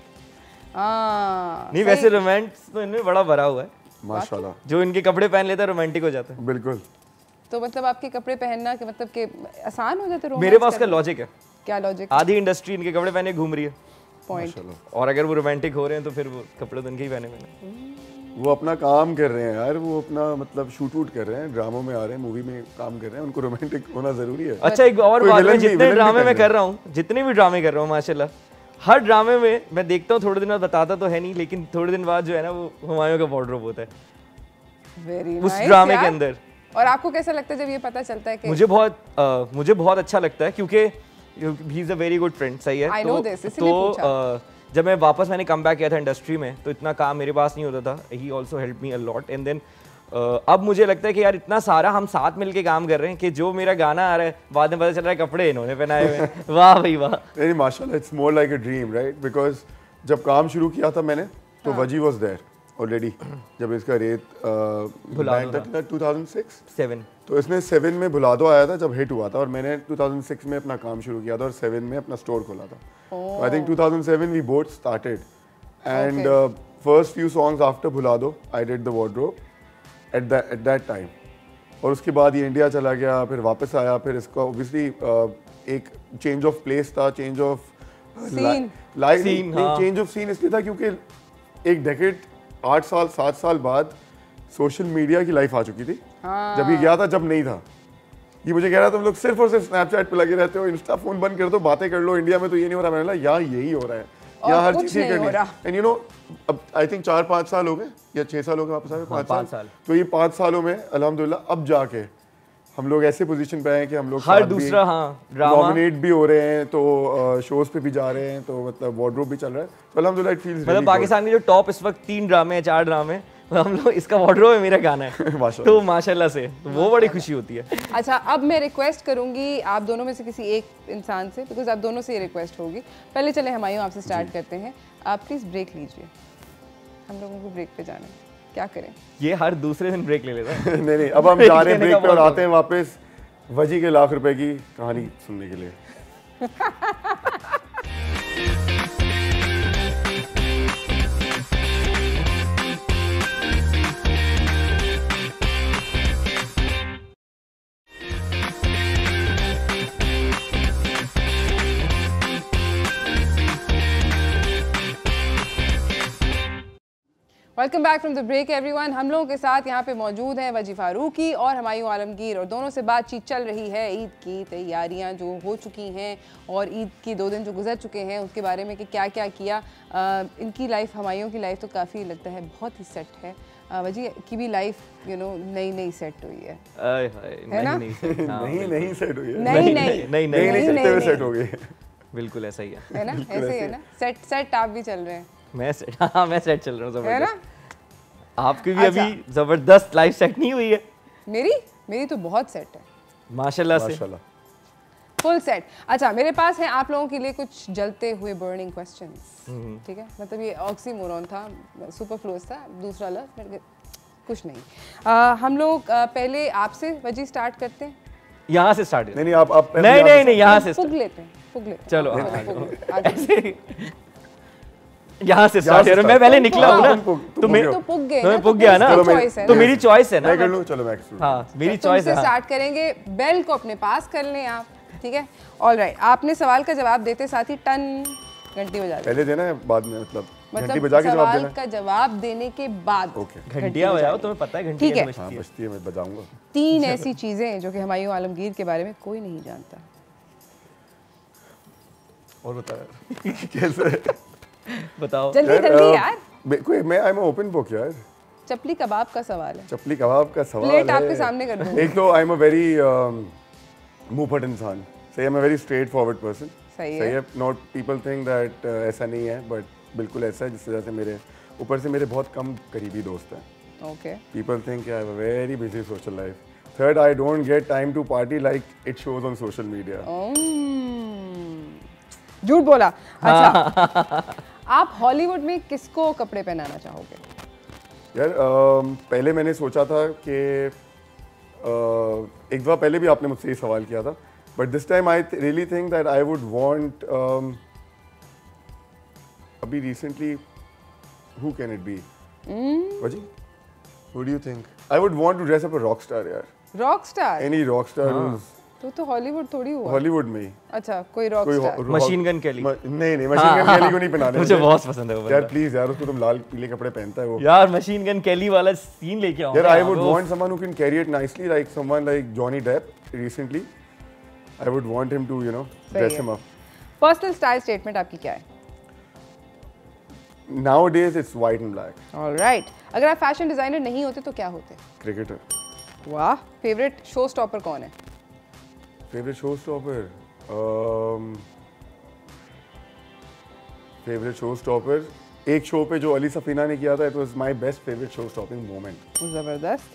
नहीं, वैसे रोमांस तो इनमें बड़ा भरा हुआ है माशाल्लाह। जो इनके कपड़े पहन लेता है रोमांटिक हो जाता है। बिल्कुल। तो मतलब आपके कपड़े पहनना के मतलब के आसान हो जाते? मेरे पास का लॉजिक है। क्या लॉजिक? आधी इंडस्ट्री इनके कपड़े पहने घूम रही है। पॉइंट। और अगर वो रोमांटिक हो रहे हैं तो फिर वो कपड़े तो इनके ही पहने मैंने। वो अपना काम कर रहे हैं यार, वो अपना मतलब शूट कर रहे हैं, ड्रामों में आ रहे हैं, मूवी में काम कर रहे हैं, उनको रोमांटिक होना जरूरी है। अच्छा एक और बात, मैं जितने ड्रामे में कर रहा हूँ, जितने भी ड्रामे कर रहा हूँ माशाल्लाह, हर ड्रामे में मैं देखता हूँ, थोड़े दिन बाद बताता तो है नहीं, लेकिन थोड़े दिन बाद जो है ना वो हुमायूं का वार्डरोब होता है उस ड्रामे के अंदर। और आपको कैसा लगता है जब ये पता चलता है कि मुझे बहुत अच्छा लगता है, क्योंकि he is a very good friend. सही है, तो जब मैं वापस मैंने कम बैक किया था इंडस्ट्री में, तो इतना काम मेरे पास नहीं होता था, he also help me a lot. And then अब मुझे लगता है कि यार इतना सारा हम साथ मिलके काम कर रहे हैं कि जो मेरा गाना आ रहा है बाद में पता चल रहा है कपड़े इन्होंने पहनाए हुए हैं। वाह भाई वाह। नहीं माशाल्लाह, it's more like a dream right, because जब काम शुरू किया था मैंने तो वजी वाज देयर ऑलरेडी, जब इसका रेत भुलादो 2006-7, तो इसने 7 में भुलादो आया था जब हिट हुआ था, और मैंने 2006 में अपना काम शुरू किया था और 7 में अपना स्टोर खोला था। I think 2007 we both started, and first few songs after Bhulado I did the wardrobe at that time. और उसके बाद ये इंडिया चला गया, फिर वापस आया, फिर इसका ऑब्वियसली एक चेंज ऑफ प्लेस था, change of change of scene इसलिए था क्योंकि एक डेकेड 8 साल 7 साल बाद सोशल मीडिया की लाइफ आ चुकी थी। जब ये गया था, जब नहीं था, ये मुझे कह रहा था तुम लोग सिर्फ और सिर्फ स्नैपचैट पे लगे रहते हो, इंस्टा फोन बंद कर दो, बातें कर लो, इंडिया में तो ये नहीं हो रहा। मैंने बोला यहाँ यही हो रहा है, यहाँ हर चीज ही करनी है। एंड यू नो अब आई थिंक 4-5 साल हो गए या 6 साल हो गए वापस आए, 5 साल। तो ये 5 सालों में अल्हम्दुलिल्लाह अब जाके हम लोग ऐसे पोजीशन पे हैं कि हम लोग हर दूसरा नॉमिनेट भी हो रहे हैं, तो शोज पे भी जा रहे हैं, तो मतलब वार्डरोब भी चल रहा है, तो अल्हम्दुलिल्लाह इट फील्स मतलब पाकिस्तान के जो टॉप इस वक्त 3 ड्रामे हैं 4 ड्रामे, हम लोग इसका वार्डरोब है मेरा गाना है। तो माशाल्लाह से वो बड़ी खुशी होती है। अच्छा अब मैं रिक्वेस्ट करूंगी आप दोनों में से किसी एक इंसान से, बिकॉज आप दोनों से ये रिक्वेस्ट होगी। पहले चले हुमायूं आपसे स्टार्ट करते हैं, आप प्लीज ब्रेक लीजिए, हम लोगों को ब्रेक पे जाना है, क्या करें? ये हर दूसरे दिन ब्रेक ले लेता है। नहीं अब हम जा रहे हैं ब्रेक पे और आते हैं वापस वजी के लाख रुपए की कहानी सुनने के लिए। Welcome back from the break everyone. हम लोगों के साथ यहाँ पे मौजूद हैं वजी फारूकी और हुमायूं आलमगीर, और दोनों से बातचीत चल रही है ईद की तैयारियाँ जो हो चुकी हैं और ईद की 2 दिन जो गुजर चुके हैं उसके बारे में कि क्या क्या किया। इनकी लाइफ, हुमायूं की लाइफ तो काफ़ी लगता है बहुत ही सेट है, वजी की भी लाइफ यू नो नई सेट हुई है, है ना? नहीं सेट हुई है, नहीं सेट हो गई, बिल्कुल ऐसा ही है ना? ऐसे ही है ना? सेट आप भी चल रहे हैं? मैं सेट चल रहा हूँ जबरदस्त। आपकी भी अभी जबरदस्त लाइफ सेट नहीं हुई है? मेरी तो बहुत सेट है माशाल्लाह से, फुल सेट। अच्छा मेरे पास है आप लोगों के लिए कुछ जलते हुए बर्निंग क्वेश्चंस, ठीक है? मतलब ये ऑक्सीमोरॉन था, सुपरफ्लूअस था, दूसरा लफ्ज़ कुछ नहीं। हम लोग पहले आपसे वजी स्टार्ट करते हैं। यहाँ से स्टार्ट? नहीं आप नहीं यहाँ से पुग लेते चलो यहाँ से स्टार्ट करो। मैं पहले निकला हूँ ना, तो पुग गया ना, तो मेरी चॉइस है ना। मैं कर लूँ, चलो मैं हाँ मेरी चॉइस है। स्टार्ट करेंगे, बेल को अपने पास कर लें आप, ठीक है? ऑलराइट, आपने सवाल का जवाब देते साथ ही टन घंटी बजा पहले देना है बाद में, मतलब घंटी बजा के जवाब देना है? सवाल का जवाब देने के बाद घंटियां बजाओ, तुम्हें पता है घंटी ठीक है? बजती है, मैं बजाऊंगा। 3 ऐसी चीजें जो कि हुमायूं आलमगीर के बारे में कोई नहीं जानता। और बता कैसे? बताओ जल्दी यार। कोई मैं आई एम ओपन बुक यार। चपली कबाब का सवाल है। चपली कबाब का सवाल प्लेट आपके सामने कर दूंगी। एक तो आई एम अ वेरी मुंहफट इंसान, सही है, मैं वेरी स्ट्रेट फॉरवर्ड पर्सन, सही है। नॉट पीपल थिंक दैट ऐसा नहीं है, बट बिल्कुल ऐसा है। जिस वजह से मेरे ऊपर से मेरे बहुत कम करीबी दोस्त हैं। Okay. People think I have a very busy social life. Third, I don't get time to party like it shows on social media. झूठ बोला। अच्छा आप हॉलीवुड में किसको कपड़े पहनाना चाहोगे? यार पहले मैंने सोचा था कि एक दफ़ा पहले भी आपने मुझसे ये सवाल किया था, but this time I really think that I would want अभी recently who can it be? Waji, who do you think? I would want to dress up a rock star यार। Rock star? Any rock star तो Hollywood थोड़ी हुआ। Hollywood में ही। अच्छा, कोई rock star. Machine Gun Kelly. नहीं machine Gun Kelly को नहीं पहनाने मुझे बहुत पसंद है वो यार। प्लीज यार, उसको तुम लाल पीले कपड़े पहनता है वो यार। मशीन गन केली वाला सीन लेके आओ यार। I would want someone who can carry it nicely, like someone like Johnny Depp recently. I would want him to dress him up. Personal style statement आपकी क्या है? Nowadays it's white and black. All right. अगर आप fashion designer नहीं होते तो क्या होते? क्रिकेटर। वाह। फेवरेट शो स्टॉपर कौन है? फेवरेट शो स्टॉपर एक शो पे जो अली सफीना ने किया था, it was my best favourite show stopping moment. जबरदस्त।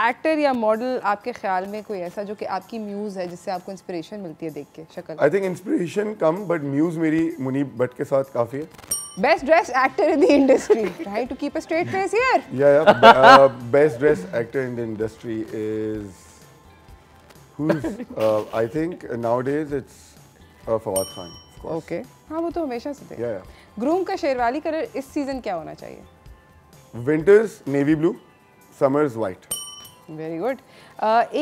एक्टर या मॉडल आपके ख्याल में कोई ऐसा जो कि आपकी म्यूज है, जिससे आपको इंस्पिरेशन मिलती है देख के शक्ल? I think inspiration come, but muse मेरी मुनीब भट्ट के साथ काफी है। Best dressed actor in the industry. Try to keep a straight face here. Yeah. Best dressed actor in the industry is who's? I think nowadays it's Fawad Khan. Of course. Okay. हाँ, वो तो हमेशा से थे। Yeah. Groom का Sherawali colour इस season क्या होना चाहिए? Winters navy blue, summers white. Very good.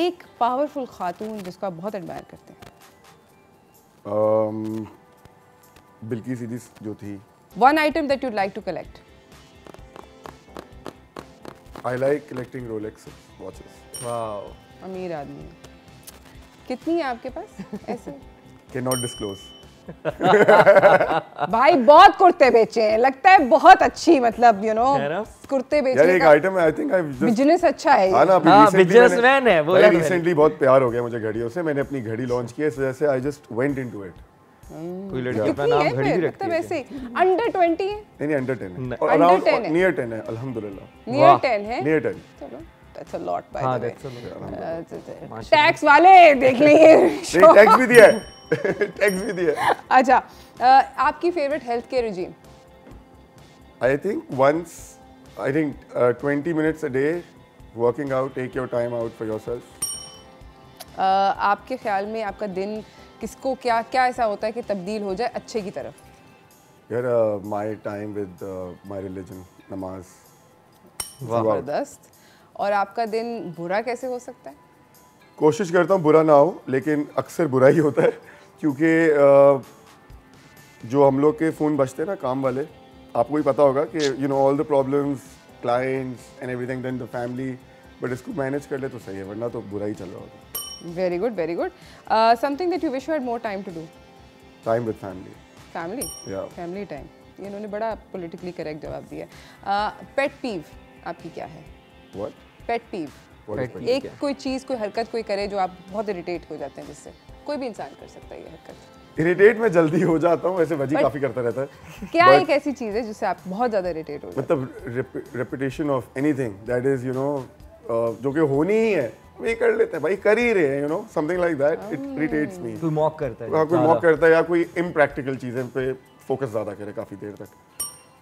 एक पावरफुल खातून जिसको आप बहुत एडमायर करते हैं? बिल्की सीधी जो थी। One item that you'd like to collect? I like collecting Rolex watches. Wow. अमीर आदमी है। कितनी है आपके पास ऐसे? Cannot disclose. भाई बहुत कुर्ते बेचे हैं, लगता है बहुत अच्छी, मतलब कुर्ते बेचने यार एक आइटम है, I think I've just business अच्छा है। हाँ ना, बिजनेसमैन है वो। रिसेंटली बहुत प्यार हो गया मुझे घड़ियों से। मैंने अपनी घड़ी लॉन्च की है, इस वजह से I just went into it. कोई लड़की अपना नाम घड़ी भी रखती है? वैसे अंडर 20 है? नहीं अंडर 10 है। Under 10 है? नियर 10 है अल्हम्दुलिल्लाह। नियर 10 है? नियर 10। चलो, that's a lot by हाँ, the way. that's a lot. Tax वाले देख लेंगे। नहीं, टैक्स भी दिया है। टैक्स भी दिया है। अच्छा, आपकी favourite health care regime? I think 20 minutes a day working out, take your time out for yourself. आपके ख्याल में आपका दिन किसको क्या ऐसा होता है कि तब्दील हो जाए अच्छे की तरफ? यार my time with my religion, नमाज। जबरदस्त। और आपका दिन बुरा कैसे हो सकता है? कोशिश करता हूँ बुरा ना हो, लेकिन अक्सर बुरा ही होता है, क्योंकि जो हम लोग के फ़ोन बजते हैं ना काम वाले, आपको भी पता होगा कि all the problems, clients and everything, then the family, but इसको मैनेज कर ले तो सही है, वरना तो बुरा ही चल रहा होता है। Very good, very good. Something that you wish you had more time to do? Time with family. Family? Yeah. Family time. इन्होंने बड़ा politically correct जवाब दिया। Pet peeve आपकी क्या है? What? Pet peeve. एक कोई चीज़, कोई हरकत कोई करे जो आप बहुत इरिटेट हो जाते हैं, जिससे कोई भी इंसान कर सकता है ये हरकत। इरिटेट मैं जल्दी हो जाता हूँ, वैसे वजी काफ़ी करता रहता है। क्या एक ऐसी चीज़ है जिससे आप बहुत ज़्यादा इरिटेट हो जाते हैं? मतलब repetition of anything that is जो कि होनी ही है, वे कर लेते हैं भाई, कर ही रहे हैं, something like that, it irritates me. कोई मॉक करता है? कोई मॉक करता है या कोई impractical चीज़ें पे फोकस ज़्यादा करे काफ़ी देर तक,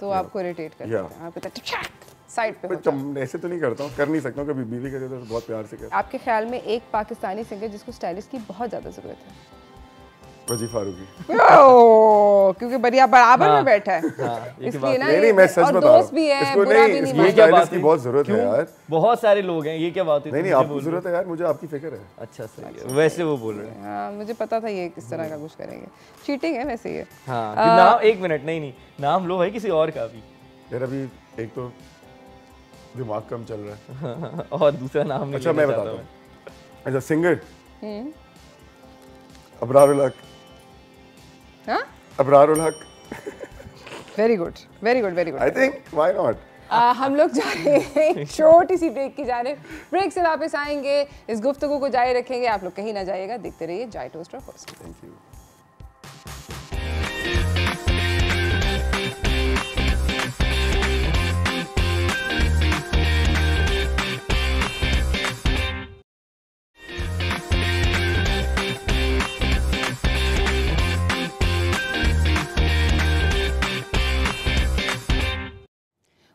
तो आपको इरिटेट करता है। आप कहते साइड पे होता है। ऐसे तो नहीं करता हूँ, कर नहीं सकता हूँ, कभी बीवी करे तो बहुत प्यार से कर। आपके ख्याल में एक पाकिस्तानी सिंगर जिसको स्टाइलिस्ट की बहुत ज़्यादा ज़रूरत है? वजी फारूकी। क्योंकि बढ़िया बराबर में बैठा है, इसलिए ना। नहीं मैं सच बता रहा हूँ, दोस्त भी है, इसको बुरा भी नहीं नहीं, स्टाइलिस्ट की बहुत जरूरत है यार। बहुत सारे लोग हैं, ये क्या बात है? नहीं आपको जरूरत है यार, मुझे आपकी फिक्र है। अच्छा सही है, वैसे वो बोल रहे हैं। हाँ, मुझे पता था ये किस तरह का कुछ करेंगे। चीटिंग है वैसे ये। हाँ, नाम एक मिनट, नहीं नाम लो भाई किसी और का भी। यार अभी एक तो दिमाग कम चल रहा है और दूसरा नाम नहीं। अच्छा मैं बताता हूँ। अच्छा सिंगर अबरारुल हक। हाँ? अबरारुल हक। Very good, very good, very good. I think why not. हम लोग जा रहे हैं छोटी सी ब्रेक की जाने। ब्रेक से वापस आएंगे, इस गुफ्तगू को जारी रखेंगे। आप लोग कहीं ना जाइएगा, देखते रहिए Chai Toaster first. Thank you.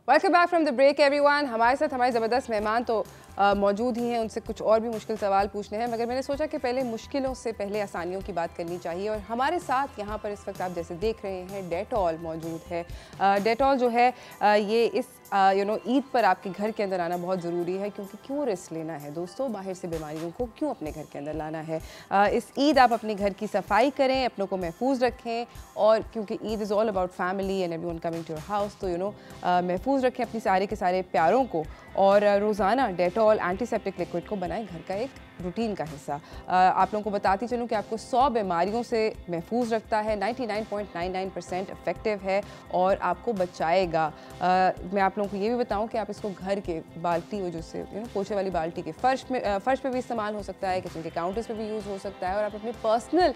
Welcome back from the break everyone. हमारे साथ हमारे ज़बरदस्त मेहमान तो मौजूद ही हैं, उनसे कुछ और भी मुश्किल सवाल पूछने हैं, मगर मैंने सोचा कि पहले मुश्किलों से पहले आसानियों की बात करनी चाहिए। और हमारे साथ यहाँ पर इस वक्त आप जैसे देख रहे हैं डेटॉल मौजूद है। डेटॉल जो है ये इस ईद पर आपके घर के अंदर आना बहुत ज़रूरी है, क्योंकि क्यों रिस्क लेना है दोस्तों, बाहर से बीमारियों को क्यों अपने घर के अंदर लाना है। इस ईद आप अपने घर की सफाई करें, अपनों को महफूज रखें, और क्योंकि Eid is all about family and everyone coming to your house, तो महफूज रखें अपनी सारे के सारे प्यारों को, और रोज़ाना डेटॉल एंटीसेप्टिक लिक्विड को बनाएं घर का एक रूटीन का हिस्सा। आप लोगों को बताती चलूँ कि आपको 100 बीमारियों से महफूज रखता है, 99.99% इफेक्टिव है और आपको बचाएगा। मैं आप लोगों को ये भी बताऊं कि आप इसको घर के बाल्टी, वो जैसे पोछे वाली बाल्टी के फर्श पे भी इस्तेमाल हो सकता है, किचन के काउंटर्स पे भी यूज़ हो सकता है, और आप अपने पर्सनल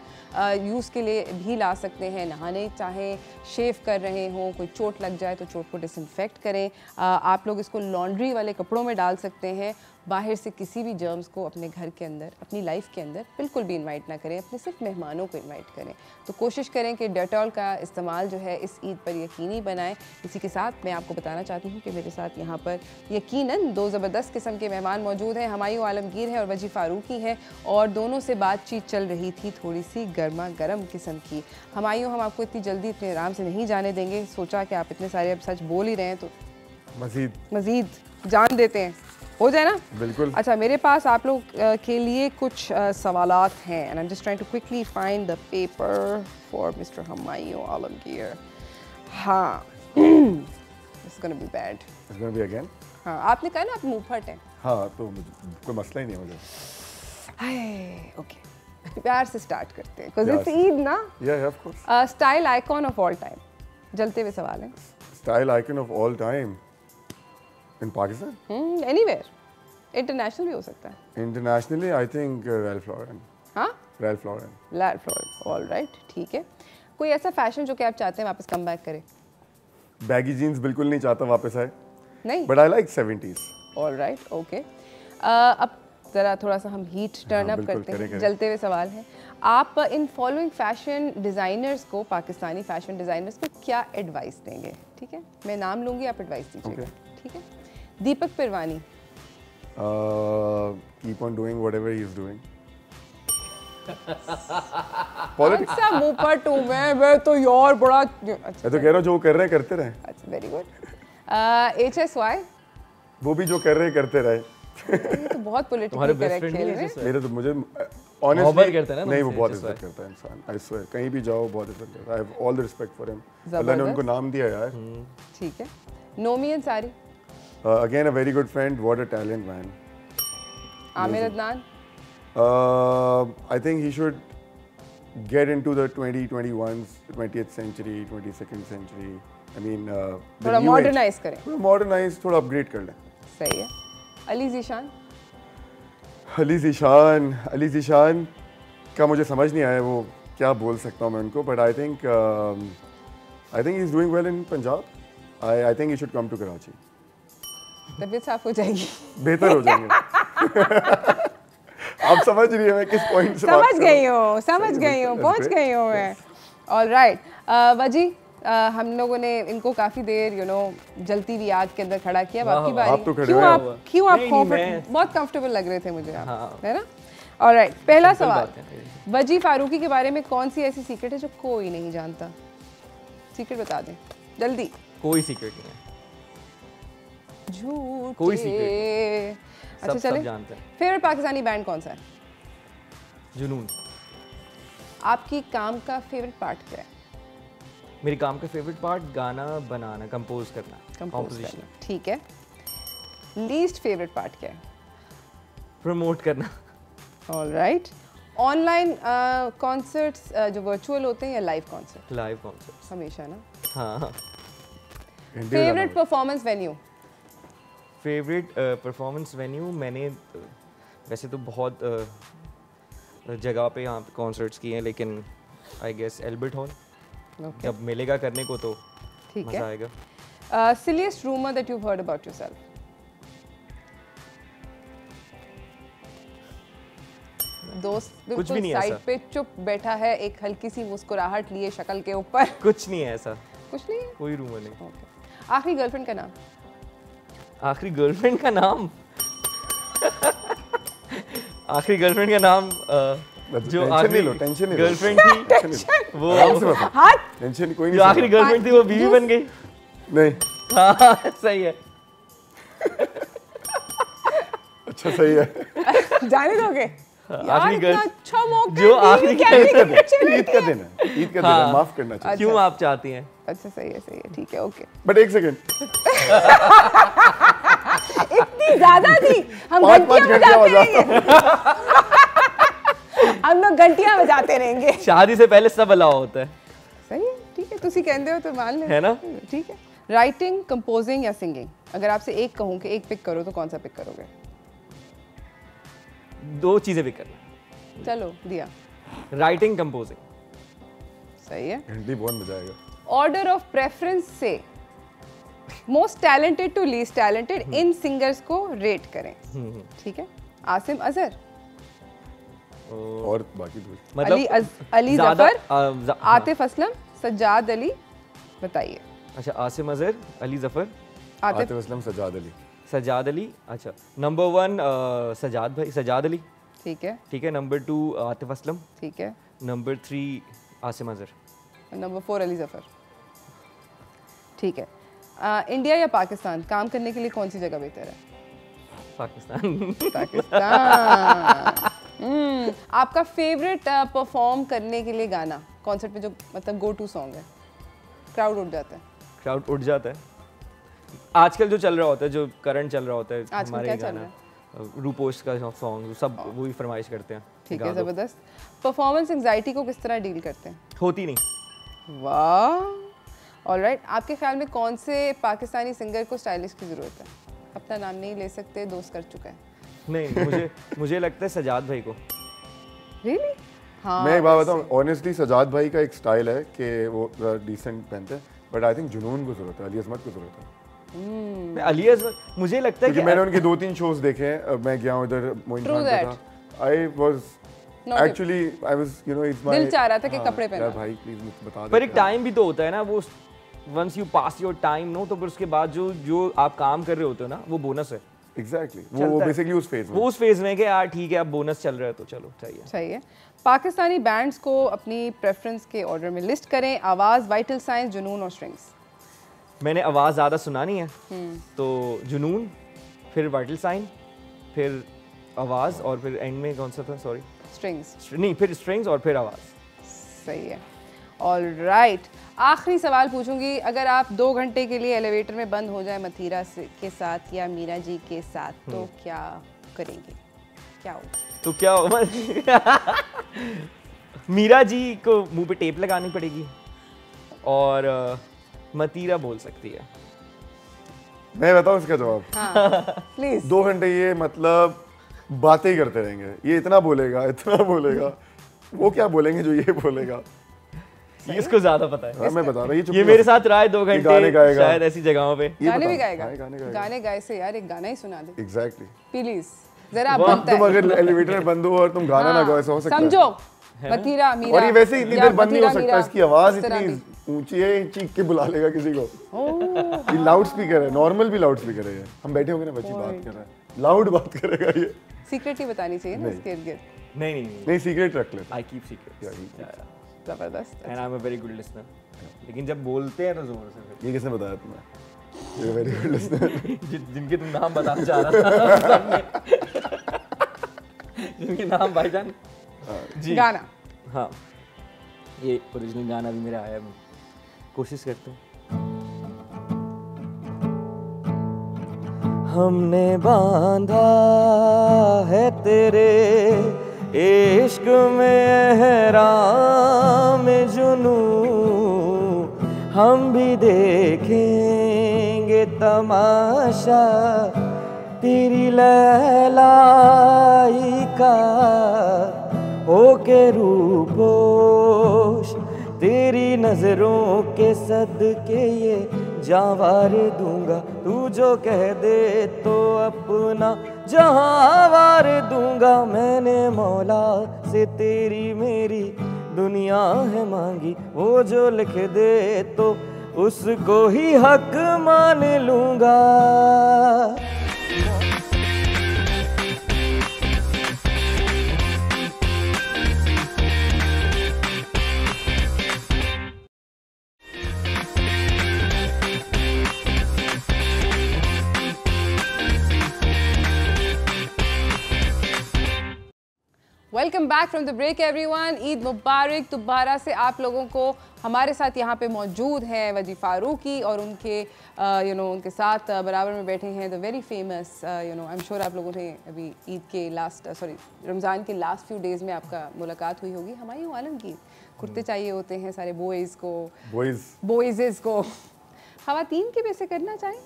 यूज़ के लिए भी ला सकते हैं। नहाने चाहें, शेव कर रहे हों, कोई चोट लग जाए तो चोट को डिसइंफेक्ट करें। आप लोग इसको लॉन्ड्री वाले कपड़ों में डाल सकते हैं। बाहर से किसी भी जर्म्स को अपने घर के अंदर, अपनी लाइफ के अंदर बिल्कुल भी इनवाइट ना करें, अपने सिर्फ मेहमानों को इनवाइट करें। तो कोशिश करें कि डेटॉल का इस्तेमाल जो है इस ईद पर यकीनी बनाएं। इसी के साथ मैं आपको बताना चाहती हूँ कि मेरे साथ यहाँ पर यकीनन 2 ज़बरदस्त किस्म के मेहमान मौजूद हैं। हुमायूं आलमगीर हैं और वजी फारूकी हैं, और दोनों से बातचीत चल रही थी थोड़ी सी गर्मा गर्म किस्म की। हुमायूं, हम आपको इतनी जल्दी इतने आराम से नहीं जाने देंगे, सोचा कि आप इतने सारे अब सच बोल ही रहे हैं तो मज़ीद जान देते हैं, हो जाए ना? बिल्कुल। अच्छा, मेरे पास आप लोग के लिए कुछ सवालात हैं, and I am just trying to quickly find the paper for mister Humayun Alamgir. हाँ, it's gonna be bad. It's gonna be again? हाँ, आपने कहा ना आप मुंह फट हैं। हाँ, तो कोई मसला ही नहीं है मुझे। हाय, ओके, प्यार से स्टार्ट करते हैं, बिकॉज़ इट्स ईद ना। या of course. Style icon of all time, जलते हुए सवाल है। Style icon of all time in Pakistan? Anywhere. International भी हो सकता है। Internationally, I think Ralph Lauren. हाँ? Ralph Lauren. Ralph Lauren. All right, ठीक है। कोई ऐसा फैशन जो कि आप चाहते हैं वापस कम बैक करे? Baggy jeans बिल्कुल नहीं चाहता वापस आए। नहीं। But I like 70s. All right, okay. अब ज़रा थोड़ा सा हम हीट टर्न अप करते हैं, जलते हुए सवाल है। आप इन फॉलोइंग फैशन डिज़ाइनर्स को, पाकिस्तानी फैशन डिज़ाइनर्स को क्या एडवाइस देंगे? ठीक है, मैं नाम लूँगी, आप एडवाइस दीजिएगा, ठीक है? दीपक पिरवानी। Keep on doing whatever he is doing. कौन सा मुंह पर टू मैं तो यार बड़ा मैं तो कह रहा हूँ जो वो कर रहे हैं करते रहे। अच्छा, वेरी गुड। HSY वो भी जो कर रहे हैं करते रहे। ये तो बहुत पॉलिटिकल करेक्ट खेल रहे हैं। मेरे तो मुझे ऑनेस्टली नहीं, वो बहुत इज्जत करता है इंसान। आई स्वेयर, कहीं भी जाओ बहुत इज्जत करता है। I have all the respect for him. अल्लाह ने उनको नाम दिया यार। ठीक है। Nomi Ansari. Again a very good friend, what a talent man. Aamir Adnan. I think he should get into the 2021s, 20th century, 22nd century. I mean थोड़ा मॉडर्नाइज करें। थोड़ा मॉडर्नाइज, थोड़ा अपग्रेड कर लें। सही है। अली ज़ीशान। अली ज़ीशान का मुझे समझ नहीं आया वो क्या बोल सकता हूँ मैं उनको, but I think he's doing well in Punjab. I think he should come to Karachi. तबीयत साफ हो जाएगी, बेहतर हो जाएंगे। आप समझ रही है मैं किस पॉइंट से समझ गई हूँ, पहुँच गई हूँ मैं। ऑल राइट, वजी, हम लोगों ने इनको काफ़ी देर जलती हुई आग के अंदर खड़ा किया। आपकी बारी। आप तो खड़े क्यों आप बहुत कंफर्टेबल लग रहे थे मुझे आप, है ना? ऑल राइट, पहला सवाल, वजी फारूकी के बारे में कौन सी ऐसी सीक्रेट है जो कोई नहीं जानता? सीक्रेट बता दें जल्दी। कोई सीक्रेट नहीं है, झूठ कोई सीक्रेट। अच्छा चले, फेवरेट पाकिस्तानी बैंड कौन सा है? जुनून। आपकी काम का फेवरेट पार्ट क्या है? मेरे काम का फेवरेट पार्ट गाना बनाना, कंपोज करना, कंपोजिशन। ठीक है। लीस्ट फेवरेट पार्ट क्या है? प्रमोट करना। All right. ऑनलाइन कॉन्सर्ट्स जो वर्चुअल होते हैं या लाइव कॉन्सर्ट? लाइव कॉन्सर्ट्स हमेशा ना। हाँ। Favourite performance venue? Favourite performance venue, मैंने वैसे तो बहुत जगह पे यहाँ पे कॉन्सर्ट्स किए हैं, लेकिन आई गेस एल्बर्ट हॉल। जब मिलेगा करने को तो मजा आएगा। Silliest rumour that you heard about yourself? दोस्त कुछ भी नहीं साइड पे चुप बैठा है, एक हल्की सी मुस्कुराहट लिए शक्ल के ऊपर। कुछ नहीं है ऐसा, कुछ नहीं है, कोई रूमर नहीं। आखिरी गर्लफ्रेंड का नाम? आखिरी गर्लफ्रेंड का नाम आखिरी गर्लफ्रेंड का नाम जो आखिरी गर्लफ्रेंड थी वो टेंशन कोई नहीं, जो आखिरी गर्लफ्रेंड थी वो बीवी बन गई। नहीं हाँ सही है। अच्छा सही है। जाने दोगे आखिरी गर्ल अच्छा मौका जो आखिरी ईद का दिन है, ईद का दिन है, माफ करना चाहिए। क्यों आप चाहती हैं? अच्छा सही है ठीक है ओके। बट एक सेकंड इतनी ज्यादा थी, हम घंटियां बजाते रहेंगे। हम लोग घंटियां बजाते रहेंगे। शादी से पहले सब अलाउ होता है। सही है ठीक है, तुसी कहते हो तो मान ले, है ना? ठीक है। राइटिंग, कंपोजिंग या सिंगिंग, अगर आपसे एक कहूं कि एक पिक करो तो कौन सा पिक करोगे? दो चीजें भी करना। चलो दिया। Writing, composing. सही है। घंटी बहुत मजा आएगा। ऑर्डर ऑफ प्रेफरेंस से most talented to least talented इन सिंगर्स को रेट करें, ठीक है? आसिम अजहर और बाकी मतलब अली जफर, आतिफ असलम, सज्जाद अली, बताइए। अच्छा आसिम अजहर, अली जफर, आतिफ असलम, सज्जाद अली। सज्जाद अली। अच्छा नंबर 1 सज्जाद भाई, सज्जाद अली, ठीक है। ठीक है। नंबर 2 आतिफ असलम, ठीक है। नंबर 3 आसिम अजहर, नंबर 4 अली जफर, ठीक है। इंडिया या पाकिस्तान, काम करने के लिए कौन सी जगह बेहतर है? पाकिस्तान। पाकिस्तान। आपका फेवरेट परफॉर्म करने के लिए गाना कॉन्सर्ट पे जो मतलब गो टू सॉन्ग है, क्राउड उठ जाता है? क्राउड उठ जाता है। आजकल जो चल रहा होता है, जो करंट चल रहा होता है, हमारे गाना रूपोश का सॉन्ग, सब वही फरमाइश करते हैं। ठीक है, जबरदस्त। परफॉर्मेंस एंजाइटी को किस तरह डील करते हैं? होती नहीं। वाह, ऑलराइट। आपके ख्याल में कौन से पाकिस्तानी सिंगर को स्टाइलिश की ज़रूरत है? अपना नाम नहीं ले सकते, दोस्त कर चुका है। नहीं, मुझे लगता है सजाद भाई को। रियली? हाँ, मैं एक बात बताऊं, ऑनेस्टली सजाद भाई का एक स्टाइल है कि वो डिसेंट पहनते हैं, बट आई थिंक जुनून को जरूरत है, अली अज़मत को जरूरत है। अली अज़मत मुझे लगता है कि मैंने उनके 2-3 शोज देखे हैं। मैं गया हूं इधर मोइन खान पे था। I was actually I was you know it's my दिल चाह रहा था कि कपड़े पहना। यार भाई प्लीज मुझे बता दे। पर एक टाइम भी तो होता है ना, वो once you pass your time no, तो फिर उसके बाद जो आप काम कर रहे होते हो ना, वो बोनस है। एग्जैक्टली, वो बेसिकली उस फेज में कि यार ठीक है अब बोनस चल रहा है तो चलो सही है। पाकिस्तानी बैंड्स को अपनी प्रेफरेंस के ऑर्डर में लिस्ट करें। आवाज़, वाइटल साइंस, जुनून और स्ट्रिंग्स। मैंने आवाज़ ज़्यादा सुना नहीं है, तो जुनून, फिर वाइटल साइन, फिर आवाज़, और फिर एंड में कौन सा था? Sorry, strings. नहीं, फिर स्ट्रिंग्स और फिर आवाज़। सही है। ऑलराइट, आखिरी सवाल पूछूंगी। अगर आप 2 घंटे के लिए एलिवेटर में बंद हो जाए मथीरा के साथ या मीरा जी के साथ, तो क्या करेंगे? क्या होगा? तो क्या मीरा जी को मुंह पे टेप लगानी पड़ेगी और मतीरा बोल सकती है। मैं बताऊं इसका जवाब? हाँ, प्लीज। 2 घंटे ये मतलब बातें ही करते रहेंगे। ये इतना बोलेगा, वो क्या बोलेंगे जो ये बोलेगा? इसको ज्यादा पता है। हाँ, मैं बता रहा हूँ, ये मेरे साथ रहा है 2 घंटे गाने गाएगा शायद ऐसी जगहों पे। गाने भी गाएगा। गाने गाए से यार एक गाना ही सुना दे। एग्जैक्टली, प्लीज जरा आप बनता है। तुम अगर एलिवेटर में बंद हो और तुम गाना ना गाओ, ऐसा हो सकता है? समझो, मतीरा मीरा। और ये वैसे ही इतनी देर बंद नहीं हो सकता, इसकी आवाज इतनी ऊंची है, चीख के बुला लेगा किसी को। ये लाउड स्पीकर है, नॉर्मल भी लाउड स्पीकर है। हम बैठे होंगे ना, बच्ची बात कर रहा है, लाउड बात करेगा ये। सीक्रेट ही बतानी चाहिए ना इसके इर्द-गिर्द। नहीं, सीक्रेट रख ले। I keep secret. जबरदस्त। And I am a very good listener, लेकिन जब बोलते हैं तो जोर से। ये किसने बताया तुम्हें? ये वेरी गुड लिसनर। जिनके तुम नाम बताना चाह रहा था, जिनके नाम भाईजान जी। गाना, हाँ, ये ओरिजिनल गाना भी मेरा आया, कोशिश करते हैं। हमने बांधा है तेरे इश्क में एहराम जुनू, हम भी देखेंगे तमाशा तेरी लैलाई का, होके रूपोश तेरी नजरों के सदके ये जावार दूंगा, तू जो कह दे तो अपना जहां वार दूंगा। मैंने मौला से तेरी मेरी दुनिया है मांगी, वो जो लिख दे तो उसको ही हक मान लूंगा। Welcome back from the break everyone. Eid मुबारक। दोबारा से आप लोगों को हमारे साथ यहाँ पे मौजूद हैं वजी फारूकी और उनके उनके साथ बराबर में बैठे हैं the very famous I am sure आप लोगों ने अभी ईद के रमज़ान के लास्ट फ्यू डेज़ में आपका मुलाकात हुई होगी। हुमायूं आलम की कुर्ते चाहिए होते हैं सारे बॉयज़ को ख़वातीन के वैसे करना चाहें?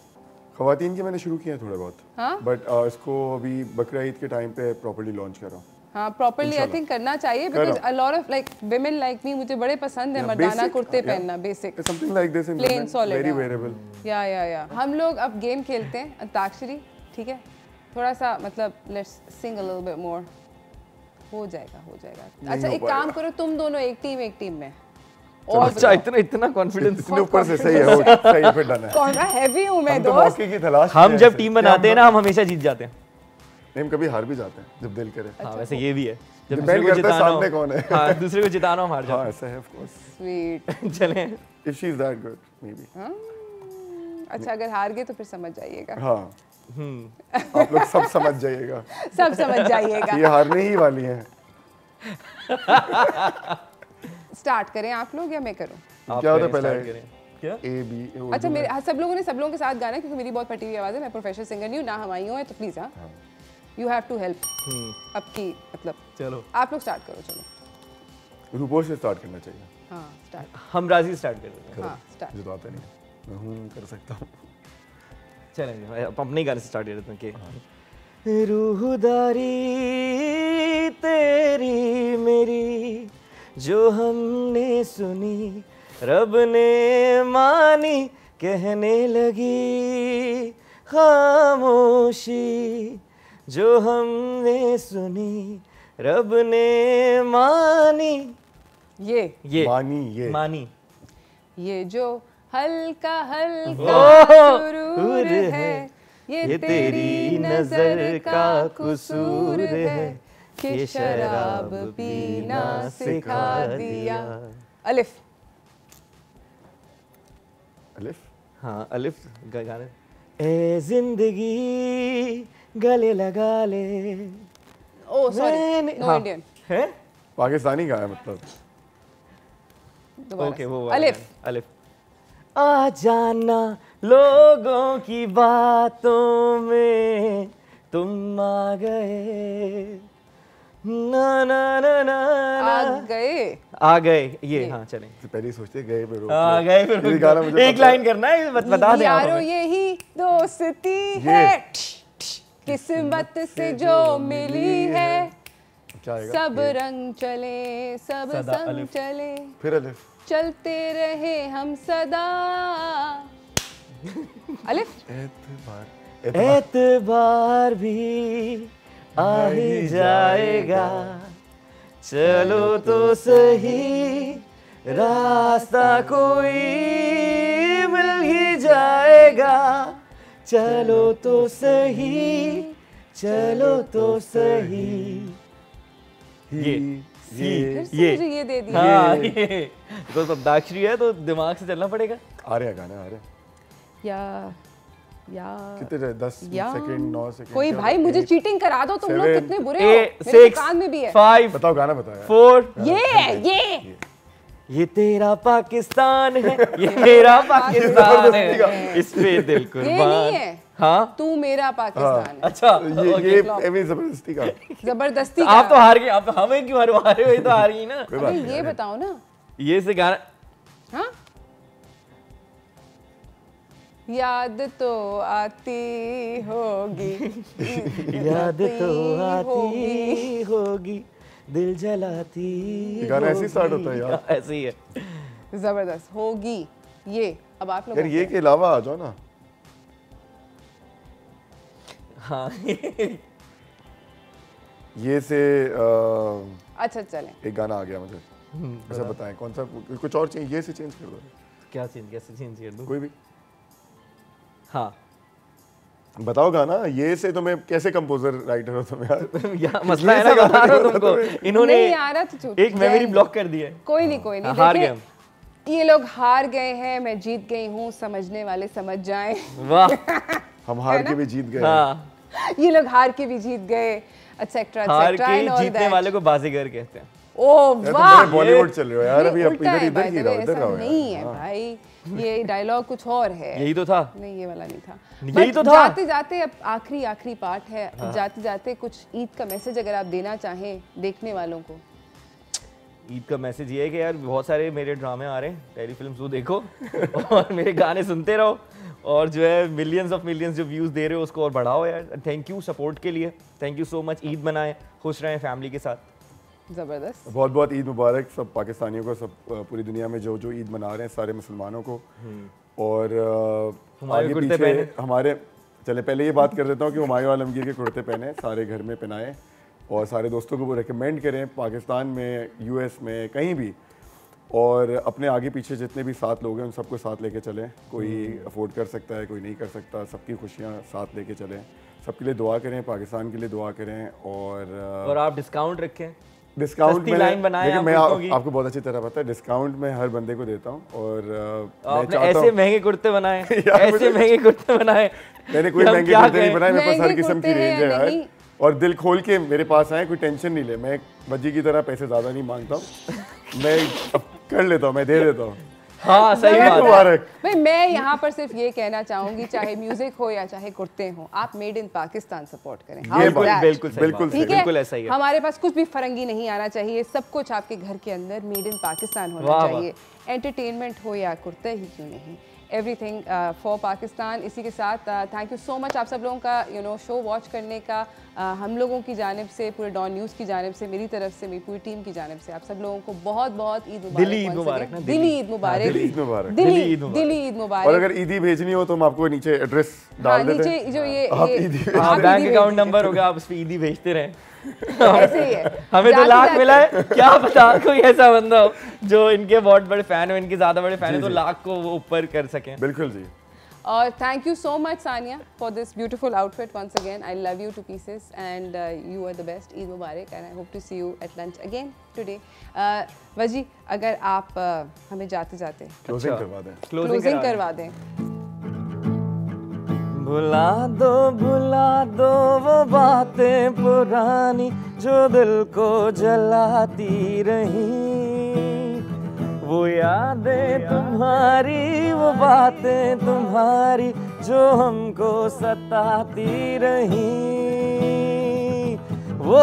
ख़वातीन के मैंने शुरू किया थोड़ा बहुत, हाँ? बट इसको अभी बकरा ईद के टाइम पे प्रॉपर्ली लॉन्च कर रहा हूँ। हाँ, प्रॉपर्ली आई थिंक करना चाहिए because a lot of like women like me, मुझे बड़े पसंद है मर्दाना कुर्ते पहनना, basic something like this in plain solid, very wearable. या हम लोग अब गेम खेलते हैं अंताक्षरी, ठीक है? थोड़ा सा मतलब let's Singh a little bit more. हो जाएगा। अच्छा एक काम करो, तुम दोनों एक टीम में। और अच्छा इतना कॉन्फिडेंस इतने ऊपर से सही है फिर डन है। कौन सा हैवी हूं मैं दोस्त। मौके की तलाश हम जब टीम बनाते हैं ना हम हमेशा जीत जाते हैं। नहीं, कभी हार भी जाते हैं जब दिल करे। हाँ वैसे ये भी है, जब दूसरे को जिताना हो, कौन है? हाँ, दूसरे को जिताना हो हार जाते हैं। हाँ ऐसा है ऑफ कोर्स। स्वीट। चलें, if she is that good may be. अच्छा अगर हार गए तो फिर समझ जाइएगा। हाँ आप लोग सब समझ जाइएगा। सब समझ जाइएगा। ये हारने ही वाली हैं। स्टार्ट करें आप लोग या मैं करूं? क्या होता है पहले? क्या? A B। अच्छा मेरे सब लोगों के साथ गाना है क्योंकि मेरी बहुत फटी हुई आवाज़ है, मैं प्रोफेशनल सिंगर नहीं हूँ, ना हुमायूं है, तो please you have to help. अब की मतलब चलो आप लोग स्टार्ट करो। चलो रूपोर से स्टार्ट करना चाहिए। हाँ स्टार्ट। हम राजी स्टार्ट कर देते हैं। हाँ स्टार्ट। मुझे तो आता नहीं, मैं हूँ कर सकता हूँ। चलेंगे अपने ही गाने से स्टार्ट कर देते हैं। रूहदारी तेरी मेरी जो हमने सुनी रब ने मानी, कहने लगी खामोशी जो हमने सुनी रब ने मानी। ये मानी ये जो हल्का सुरूर है ये तेरी नजर का कसूर है कि शराब पीना सिखा दिया। अलिफ। हाँ अलिफ गाने। ए जिंदगी गले लगा ले। ओ सॉरी नो इंडियन है, पाकिस्तानी का है मतलब। ओके वो अलिफ। आ जाना लोगों की बातों में तुम आ गए ना ना ना ना आ गए ये। हाँ चलें, पहले सोचते गए पे आ गए फिर एक लाइन करना है, बता दें यारो यही दोस्ती है किस्मत से जो मिली है, सब रंग चले सब संग चले, फिर अलिफ चलते रहे हम सदा। अलिफ। एतबार भी आ ही जाएगा, चलो तो सही रास्ता कोई मिल ही जाएगा, चलो तो सही चलो तो सही। ये दे दिया। हाँ ये तो अंताक्षरी है तो दिमाग से चलना पड़ेगा। आ रहा गाना आ रहा कितने 10 सेकंड 9 सेकंड कोई भाई मुझे चीटिंग करा दो, तुम लोग कितने बुरे हो। मेरे कान में भी है। 5 बताओ गाना बताओ। 4 ये तेरा पाकिस्तान है, ये मेरा पाकिस्तान है, इस पे दिल कुर्बान। हाँ तू मेरा पाकिस्तान है। अच्छा ये जबरदस्ती का जबरदस्ती आप तो हार गए, आप हमें क्यों हारे हो, ये तो हार गई ना। ये बताओ ना ये से गाना। हाँ याद तो आती होगी याद तो आती होगी दिल जलाती। गाना ऐसे स्टार्ट होता है यार। ऐसे ही है। जबरदस्त होगी ये। अब आप लोग यार ये के अलावा आ जाओ ना। हाँ ये से अच्छा चलें, एक गाना आ गया मुझे। अच्छा बताएं कौन सा, कुछ और चाहिए? ये से चेंज कर दो। क्या चेंज, कैसे चेंज कर दूं? कोई भी। हाँ बताओ गाना। ये से तो मैं कैसे कंपोजर राइटर हो तुम यार। मसला है ना, बता रहा हूं तुमको, इन्होंने नहीं आ रहा तो एक मेमोरी ब्लॉक कर दिया है। कोई नहीं हार गए हम। ये लोग हार गए हैं, मैं जीत गई हूँ, समझने वाले समझ जाएं। वाह हम हार के भी जीत गए। हाँ ये लोग हार के भी जीत गए। etc हार etc के and all जीतने that. वाले को बाजीगर कहते हैं। ओह वाह, बॉलीवुड चल रहे हो यार अभी, उल्टा है इधर by की the रहो, way, इधर ऐसा रहो नहीं यार। है भाई, ये डायलॉग कुछ और है। यही तो था। नहीं ये वाला नहीं था, यही But तो था। जाते जाते अब आखिरी पार्ट है, जाते जाते कुछ ईद का मैसेज अगर आप देना चाहें देखने वालों को। ईद का मैसेज ये है कि यार बहुत सारे मेरे ड्रामे आ रहे हैं, टेली फिल्म्स वो देखो और मेरे गाने सुनते रहो, और जो है मिलियंस ऑफ मिलियंस जो व्यूज़ दे रहे हो उसको और बढ़ाओ यार। थैंक यू सपोर्ट के लिए, thank you so much. Eid मनाएं, खुश रहें फैमिली के साथ। जबरदस्त, बहुत बहुत ईद मुबारक सब पाकिस्तानियों को, सब पूरी दुनिया में जो जो ईद मना रहे हैं सारे मुसलमानों को। और आगे पीछे हमारे, चले पहले ये बात कर देता हूँ कि हुमायूं आलमगीर के कुर्ते पहने सारे घर में पहनाएं, और सारे दोस्तों को वो रिकमेंड करें पाकिस्तान में, यूएस में, कहीं भी। और अपने आगे पीछे जितने भी साथ लोग हैं उन सबको साथ लेके चलें। कोई अफोर्ड कर सकता है, कोई नहीं कर सकता, सबकी खुशियाँ साथ लेके चलें। सबके लिए दुआ करें, पाकिस्तान के लिए दुआ करें। और आप डिस्काउंट रखें, डिस्काउंट में लाइन बनाएं। देखिए मैं आपको बहुत अच्छी तरह पता है, डिस्काउंट मैं हर बंदे को देता हूँ। और आपने ऐसे महंगे कुर्ते बनाए ऐसे महंगे कुर्ते बनाए। मैंने कोई महंगे कुर्ते नहीं बनाए, मेरे पास हर किस्म की रेंज है यार। और दिल खोल के मेरे पास आए, कोई टेंशन नहीं ले। मैं बज्जी की तरह पैसे ज़्यादा नहीं मांगता हूँ, मैं कर लेता हूँ, मैं दे देता हूँ। हाँ सही बात है भाई। मैं यहाँ पर सिर्फ ये कहना चाहूंगी, चाहे म्यूजिक हो या चाहे कुर्ते हो, आप मेड इन पाकिस्तान सपोर्ट करें। बिल्कुल ऐसा ही है। हमारे पास कुछ भी फरंगी नहीं आना चाहिए, सब कुछ आपके घर के अंदर मेड इन पाकिस्तान होना चाहिए। एंटरटेनमेंट हो या कुर्ते ही क्यों नहीं, एवरीथिंग फॉर पाकिस्तान। इसी के साथ थैंक यू सो मच आप सब लोगों का शो वॉच करने का। हम लोगों की जानिब से, पूरे डॉन न्यूज़ की जानिब से, मेरी तरफ से, मेरी पूरी टीम की जानिब से आप सब लोगों को बहुत बहुत ईद मुबारक। दिली ईद मुबारक, दिली ईद मुबारक, दिली ईद मुबारक। और अगर ईदी भेजनी हो तो हम आपको नीचे एड्रेस डाल देते हैं। नीचे जो ये बैंक अकाउंट नंबर होगा, आप उस पे ईदी भेजते रहें। ऐसे ही है। हमें तो लाख मिला है, क्या पता कोई ऐसा बंदा हो जो इनके बहुत बड़े फैन हो, इनके ज्यादा बड़े फैन हो, तो लाख को वो ऊपर कर सकें। बिल्कुल जी। और thank you so much Sania for this beautiful outfit once again. I love you two pieces and you are the best. Eid मुबारक and I hope to see you at lunch again today. Waji, अगर आप हमें जाते जाते क्लोजिंग करवा दें, closing करवा दें। भुला दो वो बातें पुरानी जो दिल को जलाती रही, वो यादें तुम्हारी, वो बातें तुम्हारी जो हमको सताती रही। वो